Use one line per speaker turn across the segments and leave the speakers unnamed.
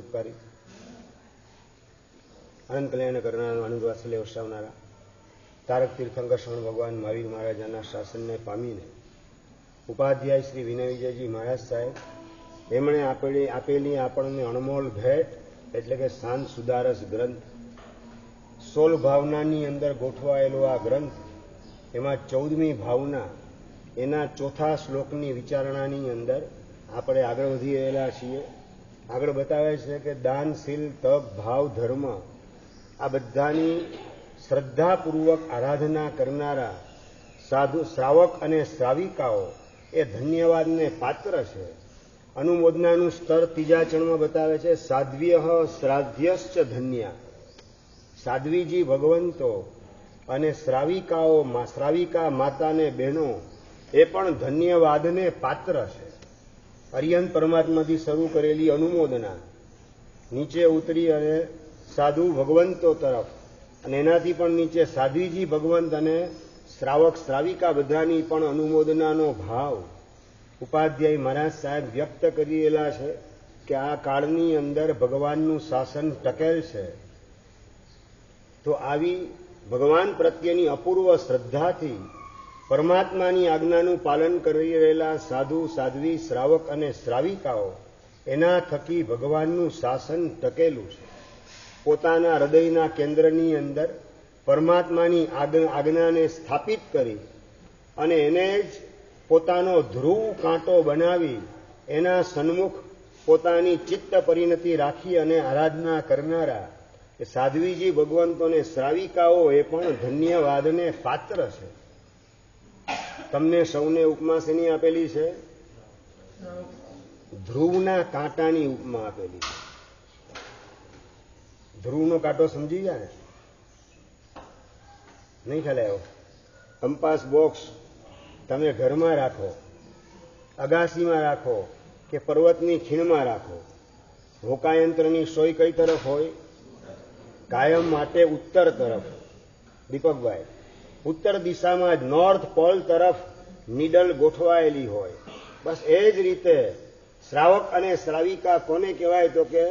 ઉપકારી, આનંદ કલ્યાણ કરનારા, આનંદ વાત્સલ્ય વરસાવનારા તારક તીર્થંકર શ્રવણ ભગવાન મહાવીર મહારાજાના શાસનને પામીને ઉપાધ્યાય શ્રી વિનય વિજયજી મહારાજ સાહેબ એમણે આપેલી આપણને અણમોલ ભેટ એટલે કે શાંત સુદારસ ગ્રંથ, 16 ભાવનાની અંદર ગોઠવાયેલો આ ગ્રંથ, એમાં 14મી ભાવના એના ચોથા શ્લોકની વિચારણાની અંદર આપણે આગળ વધી રહેલા છીએ. આગળ બતાવે છે કે દાન, શીલ, તપ, ભાવ, ધર્મ આ બધાની શ્રદ્ધાપૂર્વક આરાધના કરનારા સાધુ, શ્રાવક અને શ્રાવિકાઓ એ ધન્યવાદને પાત્ર છે. અનુમોદનાનું સ્તર ત્રીજા ચરણમાં બતાવે છે, સાધ્વ્ય શ્રાધ્યશ્ચ ધન્ય. સાધ્વીજી ભગવંતો અને શ્રાવિકાઓ, શ્રાવિકા માતાને બહેનો એ પણ ધન્યવાદને પાત્ર છે. અરિયંત પરમાત્માથી શરૂ કરેલી અનુમોદના નીચે ઉતરી અને સાધુ ભગવંતો તરફ, અને એનાથી પણ નીચે સાધ્વીજી ભગવંત અને શ્રાવક શ્રાવિકા બધાની પણ અનુમોદનાનો ભાવ ઉપાધ્યાય મહારાજ સાહેબ વ્યક્ત કરેલા છે કે આ કાળની અંદર ભગવાનનું શાસન ટકેલ છે. તો આવી ભગવાન પ્રત્યેની અપૂર્વ શ્રદ્ધાથી પરમાત્માની આજ્ઞાનું પાલન કરી રહેલા સાધુ, સાધ્વી, શ્રાવક અને શ્રાવિકાઓ એના થકી ભગવાનનું શાસન ટકેલું છે. પોતાના હૃદયના કેન્દ્રની અંદર પરમાત્માની આજ્ઞાને સ્થાપિત કરી અને એને જ પોતાનો ધ્રુવ કાંટો બનાવી એના સન્મુખ પોતાની ચિત્ત પરિણતિ રાખી અને આરાધના કરનારા એ સાધ્વીજી ભગવંતોને શ્રાવિકાઓ એ પણ ધન્યવાદને પાત્ર છે. તમને સૌને ઉપમા શેની આપેલી છે? ધ્રુવના કાંટાની ઉપમા આપેલી છે. ધ્રુવનો કાંટો સમજી ગયા ને? નહીં ખ્યાલ આવ્યો? કંપાસ બોક્સ તમે ઘરમાં રાખો, અગાસીમાં રાખો કે પર્વતની ખીણમાં રાખો, હોકાયંત્રની સોય કઈ તરફ હોય? કાયમ માટે ઉત્તર તરફ. દીપકભાઈ, ઉત્તર દિશામાં જ નોર્થ પોલ તરફ નીડલ ગોઠવાયેલી હોય. બસ એ જ રીતે શ્રાવક અને શ્રાવિકા કોને કહેવાય? તો કે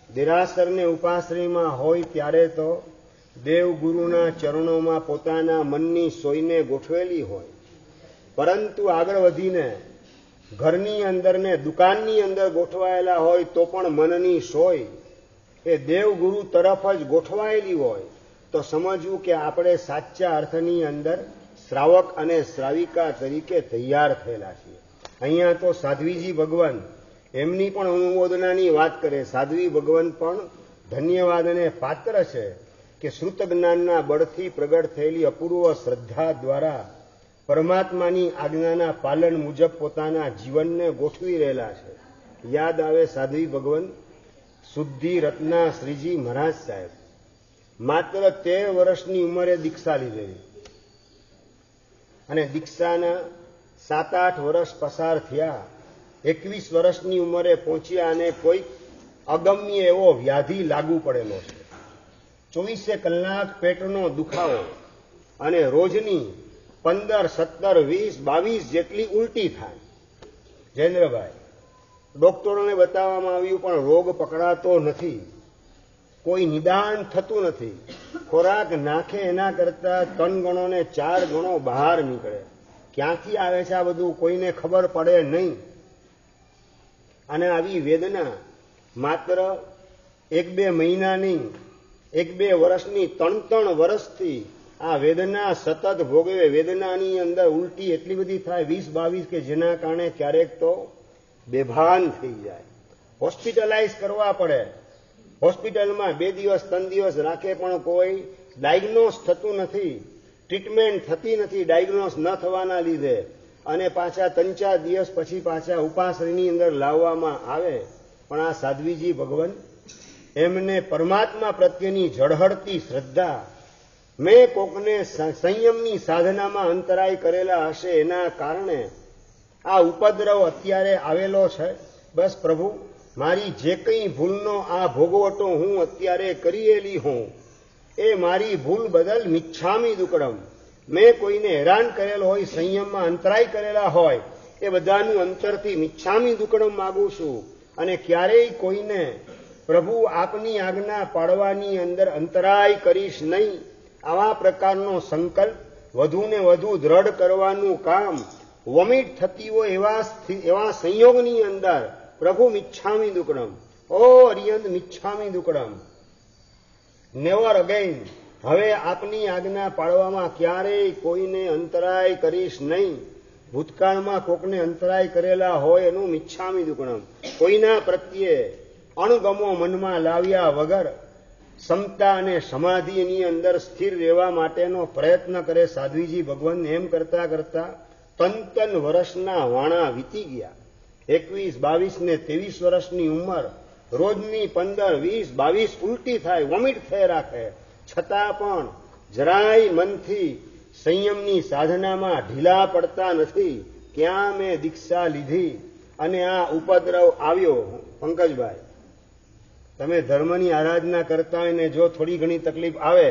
દેરાસરને ઉપાશ્રયમાં હોય ત્યારે તો દેવગુરુના ચરણોમાં પોતાના મનની સોયને ગોઠવેલી હોય, પરંતુ આગળ વધીને ઘરની અંદર ને દુકાનની અંદર ગોઠવાયેલા હોય તો પણ મનની સોય એ દેવગુરુ તરફ જ ગોઠવાયેલી હોય તો સમજવું કે આપણે સાચા અર્થની અંદર શ્રાવક અને શ્રાવિકા તરીકે તૈયાર થયેલા છીએ. અહીંયા તો સાધ્વીજી ભગવાન એમની પણ અનુમોદનાની વાત કરે. સાધ્વી ભગવાન પણ ધન્યવાદને પાત્ર છે કે શ્રુત જ્ઞાનના બળથી પ્રગટ થયેલી અપૂર્વ શ્રદ્ધા દ્વારા પરમાત્માની આજ્ઞાના પાલન મુજબ પોતાના જીવનને ગોઠવી રહેલા છે. યાદ આવે સાધ્વી ભગવાન શુદ્ધિ રત્ના શ્રીજી મહારાજ સાહેબ માત્ર 13 વર્ષની ઉંમરે દીક્ષા લીધેલી અને દીક્ષાના 7-8 વર્ષ પસાર થયા. 21 વર્ષની ઉંમરે પહોંચ્યા અને કોઈ અગમ્ય એવો વ્યાધિ લાગુ પડેલો છે. 24 કલાક પેટનો દુખાવો અને રોજની 15, 17, 20, 22 જેટલી ઉલટી થાય. જયેન્દ્રભાઈ, ડોક્ટરોને બતાવવામાં આવ્યું પણ રોગ પકડાતો નથી, કોઈ નિદાન થતું નથી. ખોરાક નાખે એના કરતા 3 ગણો ને 4 ગણો બહાર નીકળે. ક્યાંથી આવે છે આ બધું કોઈને ખબર પડે નહીં. અને આવી વેદના માત્ર 1-2 મહિના નહીં, 1-2 વર્ષની 3-3 વર્ષથી આ વેદના સતત ભોગવે. વેદનાની અંદર ઉલટી એટલી બધી થાય 20-22 કે જેના કારણે ક્યારેક તો બેભાન થઈ જાય. હોસ્પિટલાઇઝ કરવા પડે. હોસ્પિટલમાં 2 દિવસ 3 દિવસ રાખે પણ કોઈ ડાયગ્નોસ થતું નથી, ટ્રીટમેન્ટ થતી નથી ડાયગ્નોસ ન થવાના લીધે. અને પાછા 3-4 દિવસ પછી પાછા ઉપાશ્રયની અંદર લાવવામાં આવે. પણ આ સાધ્વીજી ભગવાન એમને પરમાત્મા પ્રત્યેની ઝળહળતી શ્રદ્ધા, મેં કોકને સંયમની સાધનામાં અંતરાય કરેલા હશે એના કારણે આ ઉપદ્રવ અત્યારે આવેલો છે. બસ પ્રભુ, મારી જે કંઈ ભૂલનો આ ભોગવટો હું અત્યારે કરેલી હું એ મારી ભૂલ બદલ મિચ્છામી દુક્કડમ. મેં કોઈને હેરાન કરેલો હોય, સંયમમાં અંતરાય કરેલા હોય, એ બધાનું અંતરથી મિચ્છામી દુક્કડમ માગું છું. અને ક્યારેય કોઈને પ્રભુ આપની આજ્ઞા પાળવાની અંદર અંતરાય કરીશ નહીં. આવા પ્રકારનો સંકલ્પ વધુ ને વધુ દ્રઢ કરવાનું કામ વોમિટ થતી હોય એવા સંયોગની અંદર પ્રભુ મિચ્છામિ દુક્કડમ, ઓ અરિયંત મિચ્છામિ દુક્કડમ, નેવર અગેન. હવે આપની આજ્ઞા પાળવામાં ક્યારેય કોઈને અંતરાય કરીશ નહીં. ભૂતકાળમાં કોકને અંતરાય કરેલા હોય એનું મિચ્છામિ દુક્કડમ. કોઈના પ્રત્યે અણગમો મનમાં લાવ્યા વગર સમતા અને સમાધિની અંદર સ્થિર રહેવા માટેનો પ્રયત્ન કરે સાધ્વીજી ભગવાન. એમ કરતા કરતા તન વર્ષના વાણા વીતી ગયા. 21, 22 ને 23 વર્ષની ઉંમર, રોજની 15, 20, 22 ઉલટી થાય, વોમિટ થઈ રાખે, છતાં પણ જરાય મનથી સંયમની સાધનામાં ઢીલા પડતા નથી. ક્યાં મેં દીક્ષા લીધી અને આ ઉપદ્રવ આવ્યો. પંકજભાઈ, તમે ધર્મની આરાધના કરતા હોય ને જો થોડી ઘણી તકલીફ આવે,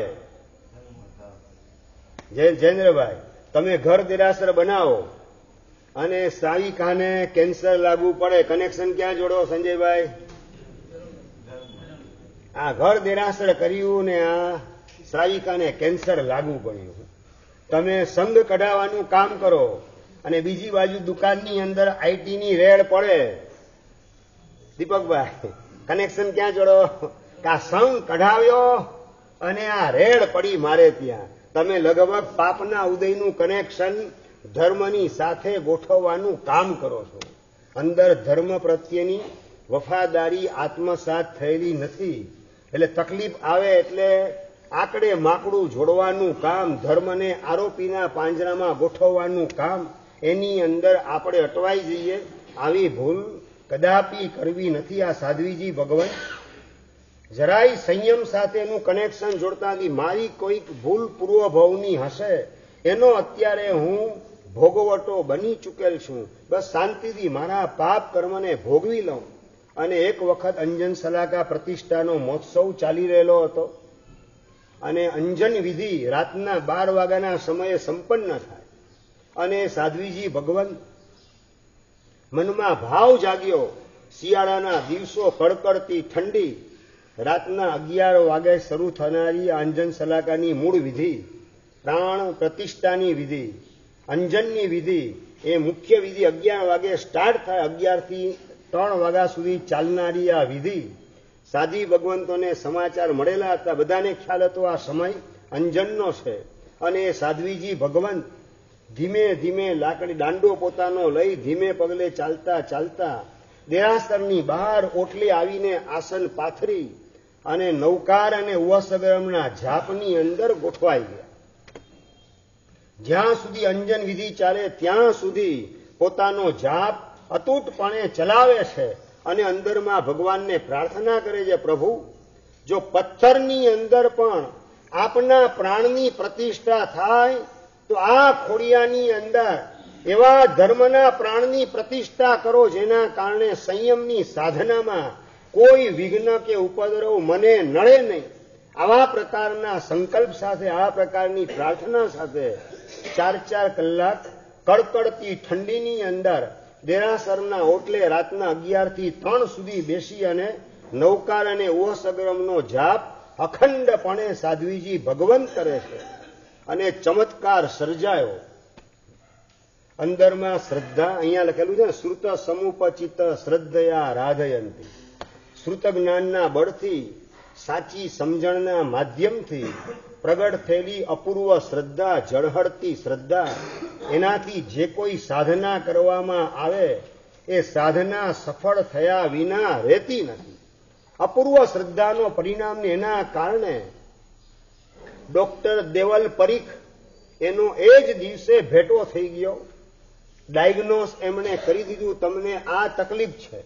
જયેન્દ્રભાઈ, તમે ઘર દેરાસર બનાવો અને સાવિકાને કેન્સર લાગુ પડે, કનેક્શન ક્યાં જોડો સંજયભાઈ? આ ઘર દેરાસર કર્યું ને આ સાવિકાને કેન્સર લાગુ પડ્યું. તમે સંઘ કઢાવવાનું કામ કરો અને બીજી બાજુ દુકાનની અંદર આઈટીની રેડ પડે. દીપકભાઈ, કનેક્શન ક્યાં જોડો? આ સંઘ કઢાવ્યો અને આ રેડ પડી મારે ત્યાં. તમે લગભગ પાપના ઉદયનું કનેક્શન ધર્મની સાથે ગોઠવવાનું કામ કરો છો. અંદર ધર્મ પ્રત્યેની વફાદારી આત્મસાત થયેલી નથી. એટલે તકલીફ આવે એટલે આકડે માકડું જોડવાનું કામ, ધર્મને આરોપીના પાંજરામાં ગોઠવવાનું કામ, એની અંદર આપણે અટવાઈ જઈએ. આવી ભૂલ કદાપી કરવી નથી. આ સાધ્વીજી ભગવાન જરાય સંયમ સાથેનું કનેક્શન જોડતા નથી. મારી કોઈક ભૂલ પૂર્વભવની હશે, એનો અત્યારે હું ભોગવટો બની ચૂકેલ છું. બસ શાંતિથી મારા પાપ કર્મને ભોગવી લઉં. અને એક વખત અંજન સલાકા પ્રતિષ્ઠાનો મહોત્સવ ચાલી રહેલો હતો અને અંજન વિધિ રાતના 12 વાગ્યાના સમયે સંપન્ન થાય અને સાધ્વીજી ભગવાન મનમાં ભાવ જાગ્યો. શિયાળાના દિવસો, કડકડતી ઠંડી, રાતના 11 વાગે શરૂ થનારી અંજન સલાકાની મૂળ વિધિ, પ્રાણ પ્રતિષ્ઠાની વિધિ, અંજનની વિધિ, એ મુખ્ય વિધિ 11 વાગે સ્ટાર્ટ થાય. 11 થી 3 વાગ્યા સુધી ચાલનારી આ વિધિ, સાધી ભગવંતોને સમાચાર મળેલા હતા. બધાને ખ્યાલ હતો આ સમય અંજનનો છે. અને સાધ્વીજી ભગવંત ધીમે ધીમે લાકડી દાંડો પોતાનો લઈ ધીમે પગલે ચાલતા ચાલતા દેરાસરની બહાર ઓટલે આવીને આસન પાથરી અને નૌકાર અને ઉવસગરમના જાપની અંદર ગોઠવાઈ ગયા. જ્યાં સુધી અંજન વિધિ ચાલે ત્યાં સુધી પોતાનો જાપ અતૂટપણે ચલાવે છે અને અંદરમાં ભગવાનને પ્રાર્થના કરે છે, પ્રભુ, જો પથ્થરની અંદર પણ આપના પ્રાણની પ્રતિષ્ઠા થાય તો આ ખોડિયાની અંદર એવા ધર્મના પ્રાણની પ્રતિષ્ઠા કરો જેના કારણે સંયમની સાધનામાં કોઈ વિઘ્ન કે ઉપદ્રવ મને નડે નહીં. આવા પ્રકારના સંકલ્પ સાથે, આ પ્રકારની પ્રાર્થના સાથે 4-4 કલાક કડકડતી ઠંડીની અંદર દેરાસરના ઓટલે રાતના 11 થી 3 સુધી બેસી અને નૌકાર અને ઓસગ્રમનો જાપ અખંડપણે સાધ્વીજી ભગવંત કરે છે. અને ચમત્કાર સર્જાયો. અંદરમાં શ્રદ્ધા, અહીંયા લખેલું છે ને, શ્રુત સમુપચિત શ્રદ્ધયા રાધયંતી. શ્રુત જ્ઞાનના બળથી, સાચી સમજણના માધ્યમથી પ્રગટ થયેલી અપૂર્વ શ્રદ્ધા, ઝળહળતી શ્રદ્ધા, એનાથી જે કોઈ સાધના કરવામાં આવે એ સાધના સફળ થયા વિના રહેતી નથી. અપૂર્વ શ્રદ્ધાનો પરિણામ એના કારણે ડોક્ટર દેવલ પરીખ એનો એ જ દિવસે ભેટો થઈ ગયો. ડાયગ્નોસ એમણે કરી દીધું, તમને આ તકલીફ છે,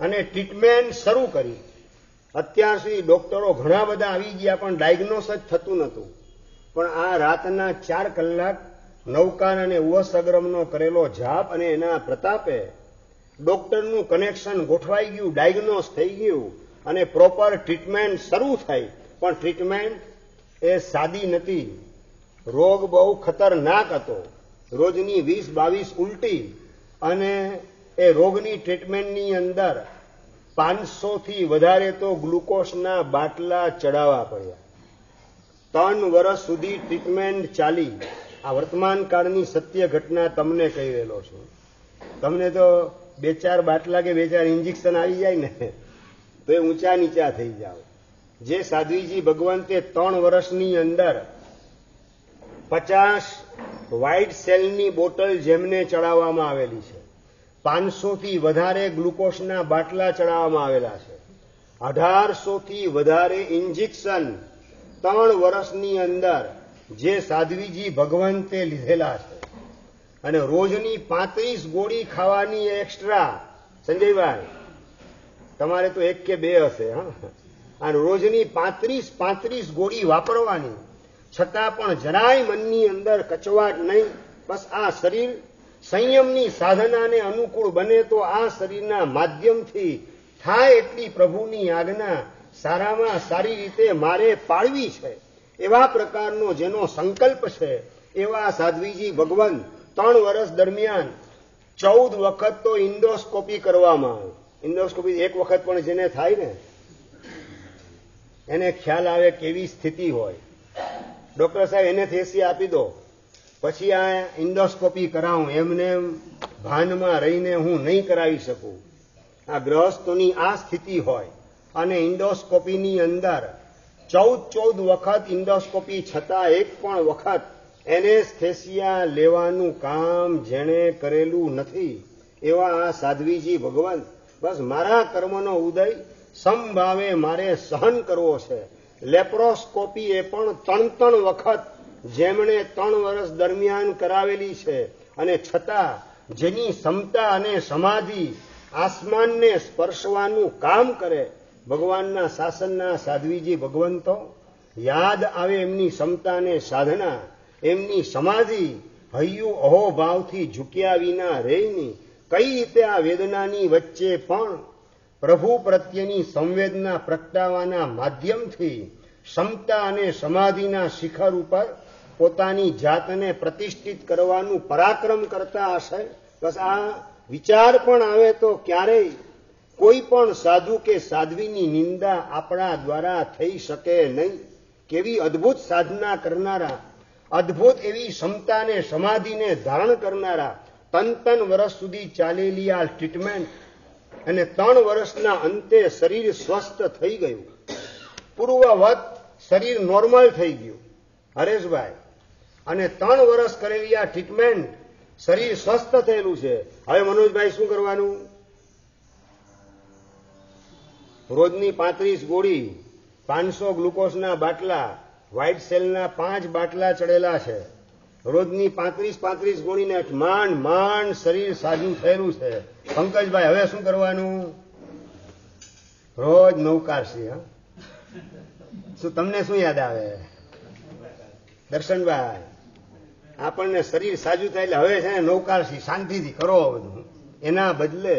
અને ટ્રીટમેન્ટ શરૂ કરી. અત્યાર સુધી ડોક્ટરો ઘણા બધા આવી ગયા પણ ડાયગ્નોસ જ થતું નહોતું. પણ આ રાતના 4 કલાક નૌકાર અને ઉવસગ્રમનો કરેલો જાપ અને એના પ્રતાપે ડોક્ટરનું કનેક્શન ગોઠવાઈ ગયું, ડાયગ્નોસ થઈ ગયું અને પ્રોપર ટ્રીટમેન્ટ શરૂ થઈ. પણ ટ્રીટમેન્ટ એ સાદી નથી. રોગ બહુ ખતરનાક હતો. રોજની 20-22 ઉલટી અને એ રોગની ટ્રીટમેન્ટની અંદર 500થી વધારે તો ગ્લુકોઝના બાટલા ચડાવવા પડ્યા. 3 વર્ષ સુધી ટ્રીટમેન્ટ ચાલી. આ વર્તમાન કાળની સત્ય ઘટના તમને કહી રહેલો છું. તમને તો 2-4 બાટલા કે 2-4 ઇન્જેક્શન આવી જાય ને તો એ ઊંચા નીચા થઈ જાવ. જે સાધ્વીજી ભગવંતે 3 વર્ષની અંદર 50 વ્હાઇટ સેલની બોટલ જેમને ચડાવવામાં આવેલી છે, 500થી વધારે ગ્લુકોઝના બાટલા ચડાવવામાં આવેલા છે, 1800થી વધારે ઇન્જેક્શન 3 વર્ષની અંદર જે સાધ્વીજી ભગવંતે લીધેલા છે, અને રોજની 35 ગોળી ખાવાની એક્સ્ટ્રા. સંજયભાઈ, તમારે તો 1 કે 2 હશે. અને રોજની 35 ગોળી વાપરવાની, છતાં પણ જરાય મનની અંદર કચવાટ નહીં. બસ આ શરીર સંયમની સાધનાને અનુકૂળ બને તો આ શરીરના માધ્યમથી થાય એટલી પ્રભુની આજ્ઞા સારામાં સારી રીતે મારે પાળવી છે, એવા પ્રકારનો જેનો સંકલ્પ છે, એવા સાધ્વીજી ભગવાન 3 વર્ષ દરમિયાન 14 વખત તો ઇન્ડોસ્કોપી કરવામાં આવે. ઇન્ડોસ્કોપી 1 વખત પણ જેને થાય ને એને ખ્યાલ આવે કેવી સ્થિતિ હોય. ડોક્ટર સાહેબ એનેસ્થેસિયા આપી દો, પછી આ ઇન્ડોસ્કોપી કરાવું, એમને ભાનમાં રહીને હું નહીં કરાવી શકું. આ ગ્રહસ્થોની આ સ્થિતિ હોય અને ઇન્ડોસ્કોપીની અંદર 14 વખત ઇન્ડોસ્કોપી છતાં 1 પણ વખત એનેસ્થેસિયા લેવાનું કામ જેણે કરેલું નથી, એવા આ સાધ્વીજી ભગવાન બસ મારા કર્મનો ઉદય સમભાવે મારે સહન કરવો છે. લેપ્રોસ્કોપી એ પણ 3 વખત જેમણે 3 વર્ષ દરમિયાન કરાવેલી છે, અને છતાં જેની ક્ષમતા અને સમાધિ આસમાનને સ્પર્શવાનું કામ કરે. ભગવાનના શાસનના સાધ્વીજી ભગવંતો યાદ આવે એમની ક્ષમતા અને સાધના, એમની સમાધિ હૈયું અહોભાવથી ઝૂક્યા વિના રહેની. કઈ રીતે આ વેદનાની વચ્ચે પણ પ્રભુ પ્રત્યેની સંવેદના પ્રગટાવવાના માધ્યમથી ક્ષમતા અને સમાધિના શિખર ઉપર પોતાની જાતને પ્રતિષ્ઠિત કરવાનું પરાક્રમ કરતા હશે. બસ આ વિચાર પણ આવે તો ક્યારેય કોઈ પણ સાધુ કે સાધ્વીની નિંદા આપણા દ્વારા થઈ શકે નહીં. કેવી અદ્ભુત સાધના કરનારા, અદ્ભુત એવી ક્ષમતા અને સમાધિને ધારણ કરનારા, 3 વર્ષ સુધી ચાલેલી આ ટ્રીટમેન્ટ, અને 3 વર્ષના અંતે શરીર સ્વસ્થ થઈ ગયું, પૂર્વવત શરીર નોર્મલ થઈ ગયું. હરેશભાઈ, અને 3 વર્ષ કરેલી આ ટ્રીટમેન્ટ, શરીર સ્વસ્થ થયેલું છે. હવે મનોજભાઈ શું કરવાનું? રોજની 35 ગોળી, 500 ગ્લુકોઝના બાટલા, વ્હાઇટ સેલના 5 બાટલા ચડેલા છે. રોજની 35 ગોળીને માંડ શરીર સાજું થયેલું છે. પંકજભાઈ, હવે શું કરવાનું? રોજ નૌકારસી. શું તમને શું યાદ આવે? દર્શનભાઈ, આપણને શરીર સાજું થાય એટલે હવે છે ને નૌકારસી શાંતિથી કરો બધું. એના બદલે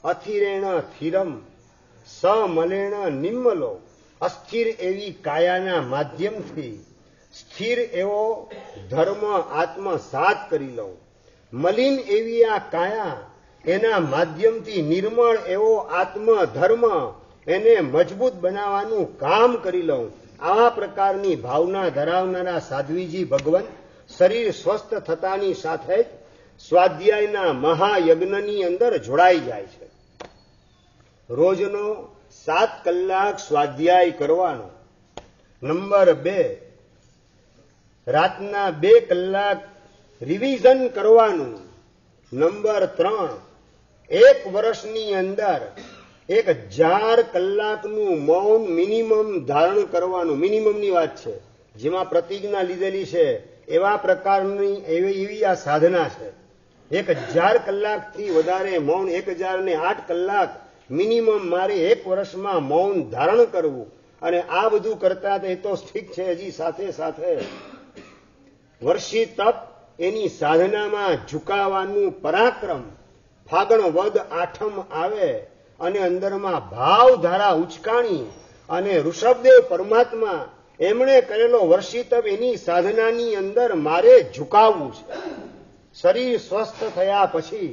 અથિરેણ થિરમ સમલેણ નિમ્મલો, અસ્થિર એવી કાયાના માધ્યમથી સ્થિર એવો ધર્મ આત્મસાત કરી લઉં. મલિન એવી આ કાયા, એના માધ્યમથી નિર્મળ એવો આત્મ ધર્મ એને મજબૂત બનાવવાનું કામ કરી લઉં. આવા પ્રકારની ભાવના ધરાવનારા સાધ્વીજી ભગવાન શરીર સ્વસ્થ થતાની સાથે જ સ્વાધ્યાયના મહાયજ્ઞની અંદર જોડાઈ જાય છે. રોજનો 7 કલાક સ્વાધ્યાય કરવાનો. નંબર 2, રાતના 2 કલાક રિવિઝન કરવાનું. નંબર 3, 1 વર્ષની અંદર 1000 કલાકનું મૌન મિનિમમ ધારણ કરવાનું. મિનિમમની વાત છે, જેમાં પ્રતિજ્ઞા લીધેલી છે એવા પ્રકારની એવી આ સાધના છે. 1000 કલાકથી વધારે મૌન, 1008 કલાક મિનિમમ મારે 1 વર્ષમાં મૌન ધારણ કરવું. અને આ બધું કરતા એ તો ઠીક છે, હજી સાથે સાથે વર્ષી તપ, એની સાધનામાં ઝુકાવાનું પરાક્રમ. ફાગણ વદ 8મ આવે અને અંદરમાં ભાવધારા ઉચકાણી, અને ઋષભદેવ પરમાત્મા એમણે કરેલો વર્ષી તપ, એની સાધનાની અંદર મારે ઝુકાવવું છે. શરીર સ્વસ્થ થયા પછી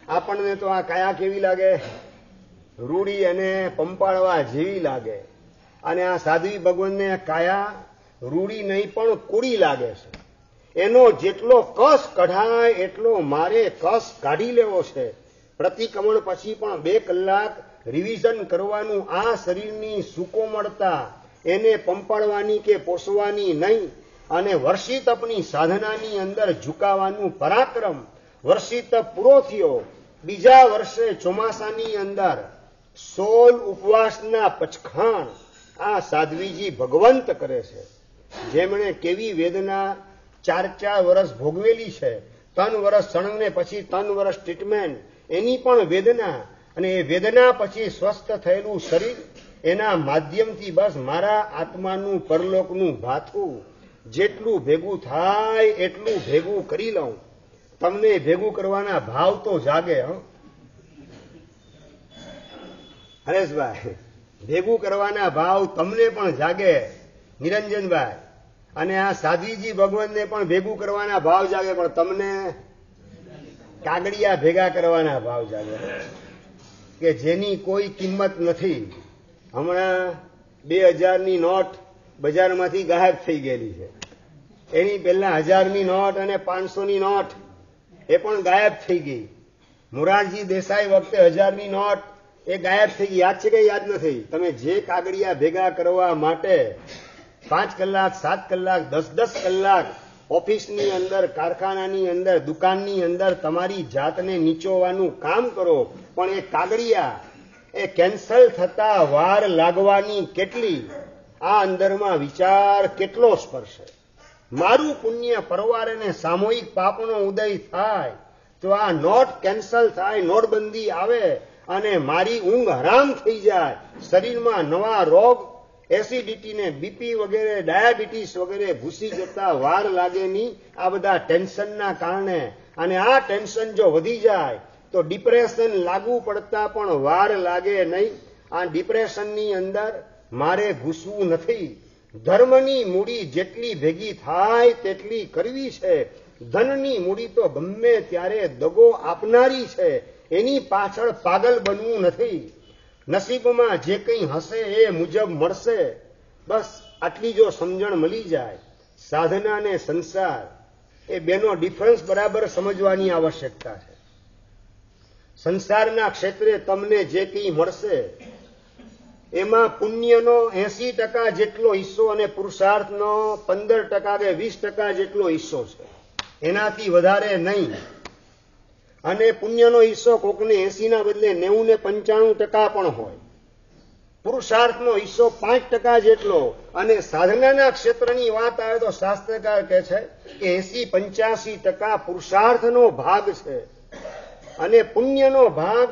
આપણને તો આ કાયા કેવી લાગે? રૂડી અને પંપાળવા જેવી લાગે, અને આ સાધ્વી ભગવાનને કાયા રૂડી નહીં પણ કુડી લાગે છે. એનો જેટલો કસ કઢાય એટલો મારે કસ કાઢી લેવો છે. પ્રતિક્રમણ પછી પણ 2 કલાક રિવિઝન કરવાનું. આ શરીરની સુકોમળતા એને પંપાળવાની કે પોષવાની નહીં, અને વર્ષી તપની સાધનાની અંદર ઝુકાવાનું પરાક્રમ. વર્ષી તપ પૂરો થયો, બીજા વર્ષે ચોમાસાની અંદર 16 ઉપવાસના પચખાણ આ સાધ્વીજી ભગવંત કરે છે. જેમણે કેવી વેદના 4 વર્ષ ભોગવેલી છે, 3 વર્ષ સળંગ ને પછી 3 વર્ષ ટ્રીટમેન્ટ, એની પણ વેદના, અને એ વેદના પછી સ્વસ્થ થયેલું શરીર, એના માધ્યમથી બસ મારા આત્માનું પરલોકનું ભાથું જેટલું ભેગું થાય એટલું ભેગું કરી લઉં. તમને ભેગું કરવાના ભાવ તો જાગે. હરેશભાઈ, ભેગું કરવાના ભાવ તમને પણ જાગે નિરંજનભાઈ, અને આ સાધ્વીજી ભગવાનને પણ ભેગું કરવાના ભાવ જાગે, પણ તમને કાગડિયા ભેગા કરવાના ભાવ જાગે કે જેની કોઈ કિંમત નથી. હમણાં 2000ની નોટ બજારમાંથી ગાયબ થઈ ગયેલી છે. એની પહેલા 1000ની નોટ અને 500ની નોટ એ પણ ગાયબ થઈ ગઈ. મોરારજી દેસાઈ વખતે 1000ની નોટ એ ગાયબ થઈ ગઈ. યાદ છે કે યાદ નથી? તમે જે કાગડિયા ભેગા કરવા માટે 5 કલાક 7 કલાક 10 કલાક ઓફિસની અંદર, કારખાનાની અંદર, દુકાનની અંદર તમારી જાતને નીચોવાનું કામ કરો, પણ એ કાગડિયા એ કેન્સલ થતા વાર લાગવાની કેટલી, આ અંદરમાં વિચાર કેટલો સ્પર્શે. મારું પુણ્ય પરવારે ને સામૂહિક પાપનો ઉદય થાય તો આ નોટ કેન્સલ થાય, નોટબંધી આવે અને મારી ઊંઘ હરામ થઈ જાય. શરીરમાં નવા રોગ, એસિડિટી ને બીપી વગેરે, ડાયાબિટીસ વગેરે ઘૂસી જતા વાર લાગે નહીં, આ બધા ટેન્શનના કારણે. અને આ ટેન્શન જો વધી જાય તો ડિપ્રેશન લાગુ પડતા પણ વાર લાગે નહીં. આ ડિપ્રેશનની અંદર મારે ઘૂસવું નથી. ધર્મની મૂડી જેટલી ભેગી થાય તેટલી કરવી છે. ધનની મૂડી તો ગમે ત્યારે દગો આપનારી છે, એની પાછળ પાગલ બનવું નથી. નસીબમાં જે કંઈ હશે એ મુજબ મળશે. બસ આટલી જો સમજણ મળી જાય. સાધના અને સંસાર એ બેનો ડિફરન્સ બરાબર સમજવાની આવશ્યકતા છે. સંસારના ક્ષેત્રે તમને જે કંઈ મળશે એમાં પુણ્યનો 80% જેટલો હિસ્સો અને પુરુષાર્થનો 15% કે 20% જેટલો હિસ્સો છે, એનાથી વધારે નહીં. અને પુણ્યનો હિસ્સો કોકને 80 ના બદલે 90 ને 95% પણ હોય. પુરુષાર્થનો હિસ્સો 5% જેટલો. અને સાધનાના ક્ષેત્રની વાત આવે તો શાસ્ત્રકાર કહે છે કે 80-85% પુરુષાર્થનો ભાગ છે, અને પુણ્યનો ભાગ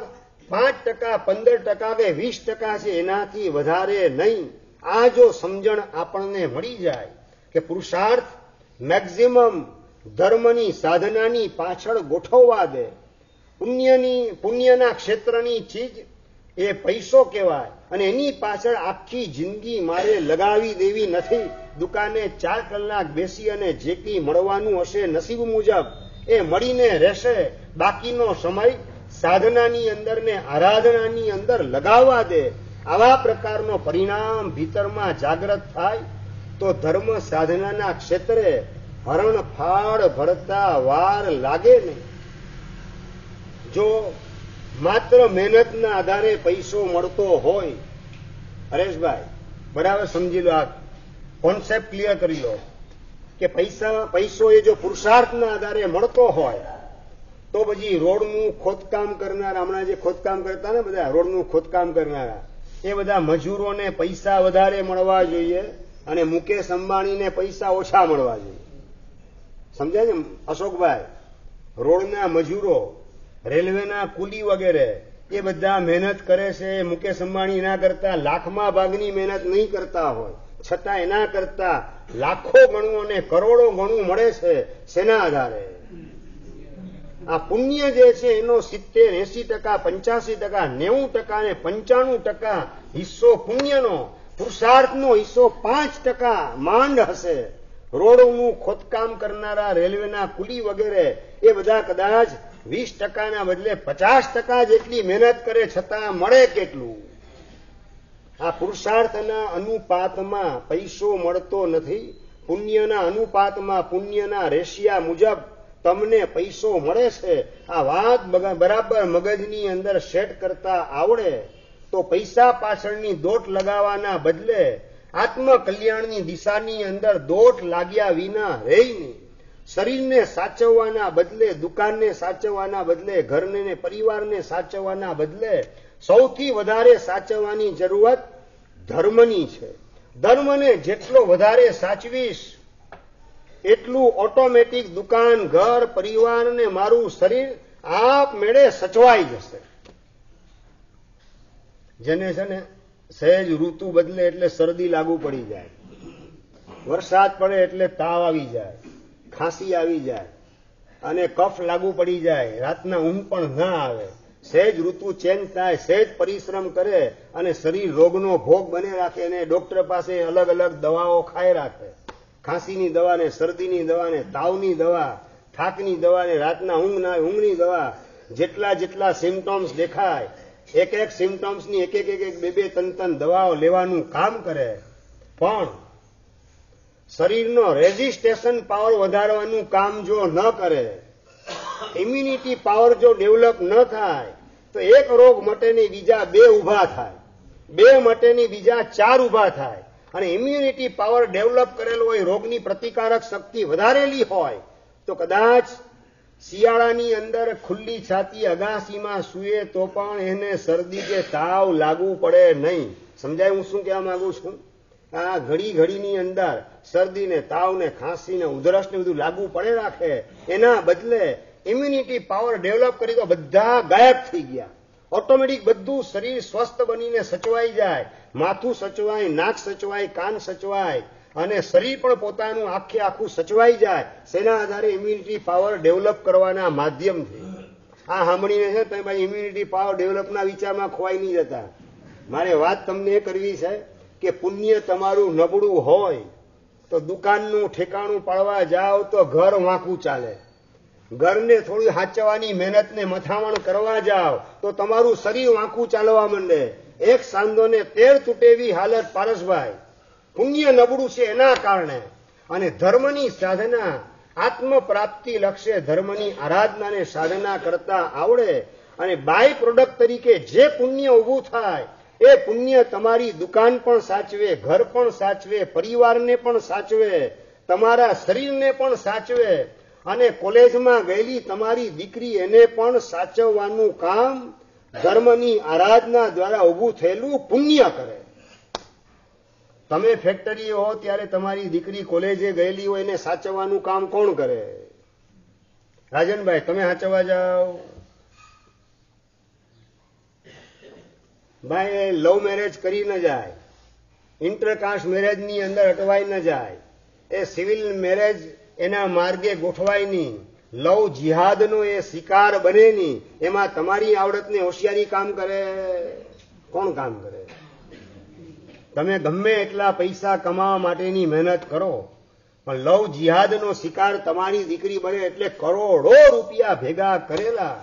5%, 15% કે 20% છે, એનાથી વધારે નહીં. આ જો સમજણ આપણને મળી જાય કે પુરુષાર્થ મેક્સિમમ ધર્મની સાધનાની પાછળ ગોઠવવા દે. પુણ્યના ક્ષેત્રની ચીજ એ પૈસો કહેવાય, અને એની પાછળ આખી જિંદગી મારે લગાવી દેવી નથી. દુકાને 4 કલાક બેસી અને જે કંઈ મળવાનું હશે નસીબ મુજબ એ મળીને રહેશે. બાકીનો સમય સાધનાની અંદર ને આરાધનાની અંદર લગાવવા દે. આવા પ્રકારનો પરિણામ ભીતરમાં જાગૃત થાય તો ધર્મ સાધનાના ક્ષેત્રે હરણફાળ ભરતા વાર લાગે નહીં. જો માત્ર મહેનતના આધારે પૈસો મળતો હોય, હરેશભાઈ બરાબર સમજી લો, આ કોન્સેપ્ટ ક્લિયર કરી લો કે પૈસો એ જો પુરુષાર્થના આધારે મળતો હોય તો પછી રોડનું ખોદકામ કરનારા, હમણાં જે ખોદકામ કરતા ને બધા રોડનું ખોદકામ કરનારા, એ બધા મજૂરોને પૈસા વધારે મળવા જોઈએ અને મુકેશ અંબાણીને પૈસા ઓછા મળવા જોઈએ. સમજાય ને અશોકભાઈ? રોડના મજૂરો, રેલવેના કુલી વગેરે એ બધા મહેનત કરે છે. મુકેશ અંબાણી એના કરતા લાખમાં ભાગની મહેનત નહીં કરતા હોય, છતાં એના કરતા લાખો ગણું અને કરોડો ગણું મળે છે. શેના આધારે? આ પુણ્ય જે છે એનો 70, 80%, 85%, 90% અને 95% હિસ્સો પુણ્યનો. પુરુષાર્થનો હિસ્સો 5% માંડ હશે. રોડનું ખોદકામ કરનારા, રેલવેના કુલી વગેરે એ બધા કદાચ 20%ના બદલે 50% જેટલી મહેનત કરે છતાં મળે કેટલું? આ પુરુષાર્થના અનુપાતમાં પૈસો મળતો નથી. પુણ્યના અનુપાતમાં, પુણ્યના રેશિયા મુજબ તમને પૈસો મળે છે. આ વાત બરાબર મગજની અંદર સેટ કરતા આવડે તો પૈસા પાછળની દોટ લગાવવાના બદલે આત્મકલ્યાણની દિશાની અંદર દોટ લાગ્યા વિના રહીને શરીરને સાચવવાના બદલે, દુકાનને સાચવવાના બદલે, ઘરને ને પરિવારને સાચવવાના બદલે સૌથી વધારે સાચવવાની જરૂરત ધર્મની છે. ધર્મને જેટલો વધારે સાચવીશ એટલું ઓટોમેટિક દુકાન, ઘર, પરિવાર ને મારું શરીર આપમેળે સચવાઈ જશે. જેને છે ને સહેજ ઋતુ બદલે એટલે શરદી લાગુ પડી જાય, વરસાદ પડે એટલે તાવ આવી જાય, ખાંસી આવી જાય અને કફ લાગુ પડી જાય, રાતના ઊંઘ પણ ના આવે, સહેજ ઋતુ ચેન્જ થાય, સહેજ પરિશ્રમ કરે અને શરીર રોગનો ભોગ બને રાખે અને ડોક્ટર પાસે અલગ અલગ દવાઓ ખાઈ રાખે. ખાંસીની દવા ને, શરદીની દવા ને, તાવની દવા, થાકની દવા ને, રાતના ઊંઘ ના ઊંઘની દવા, જેટલા જેટલા સિમ્ટોમ્સ દેખાય એક એક સિમ્ટોમ્સની એક એક બે બે ત્રણ દવાઓ લેવાનું કામ કરે, પણ શરીરનો રેઝિસ્ટેશન પાવર વધારવાનું કામ જો ન કરે, ઇમ્યુનિટી પાવર જો ડેવલપ ન થાય તો એક રોગ મટેની બીજા 2 ઊભા થાય, 2 મટેની બીજા 4 ઊભા થાય. અને ઇમ્યુનિટી પાવર ડેવલપ કરેલો હોય, રોગની પ્રતિકારક શક્તિ વધારેલી હોય તો કદાચ શિયાળાની અંદર ખુલ્લી છાતી અગાસીમાં સૂએ તો પણ એને શરદી કે તાવ લાગુ પડે નહીં. સમજાય હું શું કહેવા માંગુ છું? આ ઘડી ઘડીની અંદર શરદી ને, તાવ ને, ખાંસી ને, ઉધરસ ને બધું લાગુ પડે રાખે, એના બદલે ઇમ્યુનિટી પાવર ડેવલપ કરી તો બધા ગાયબ થઈ ગયા. ઓટોમેટિક બધું શરીર સ્વસ્થ બનીને સચવાઈ જાય, માથું સચવાય, નાક સચવાય, કાન સચવાય અને શરીર પણ પોતાનું આખે આખું સચવાઈ જાય. શેના આધારે? ઇમ્યુનિટી પાવર ડેવલપ કરવાના માધ્યમથી. આ સાંભળીને છે તમે ભાઈ ઇમ્યુનિટી પાવર ડેવલપના વિચારમાં ખોવાઈ નહીં જતા. મારે વાત તમને એ કરવી છે કે પુણ્ય તમારું નબળું હોય તો દુકાનનું ઠેકાણું પાડવા જાઓ તો ઘર વાંકું ચાલે, ઘરને થોડી હાચવાની મહેનતને મથામણ કરવા જાઓ તો તમારું શરીર વાંકું ચાલવા માંડે. એક સાંધોને 13 તૂટેવી હાલત પારસભાઈ. પુણ્ય નબળું છે એના કારણે. અને ધર્મની સાધના, આત્મ પ્રાપ્તિ લક્ષ્ય ધર્મની આરાધનાને સાધના કરતા આવડે અને બાય પ્રોડક્ટ તરીકે જે પુણ્ય ઊભું થાય એ પુણ્ય તમારી દુકાન પણ સાચવે, ઘર પણ સાચવે, પરિવારને પણ સાચવે, તમારા શરીરને પણ સાચવે અને કોલેજમાં ગયેલી તમારી દીકરી એને પણ સાચવવાનું કામ ધર્મની આરાધના દ્વારા ઊભું થયેલું પુણ્ય કરે. તમે ફેક્ટરી હો ત્યારે તમારી દીકરી કોલેજે ગયેલી હોય એને સાચવવાનું કામ કોણ કરે? રાજનભાઈ, તમે સાચવવા જાઓ. ભાઈ લવ મેરેજ કરી ન જાય, ઇન્ટરકાસ્ટ મેરેજની અંદર અટવાઈ ન જાય, એ સિવિલ મેરેજ એના માર્ગે ગોઠવાય નહીં, લવ જિહાદનો એ શિકાર બને નહીં. એમાં તમારી આવડતને હોશિયારી કામ કરે? કોણ કામ કરે? તમે ગમે એટલા પૈસા કમાવા માટેની મહેનત કરો પણ લવ જિહાદનો શિકાર તમારી દીકરી બને એટલે કરોડો રૂપિયા ભેગા કરેલા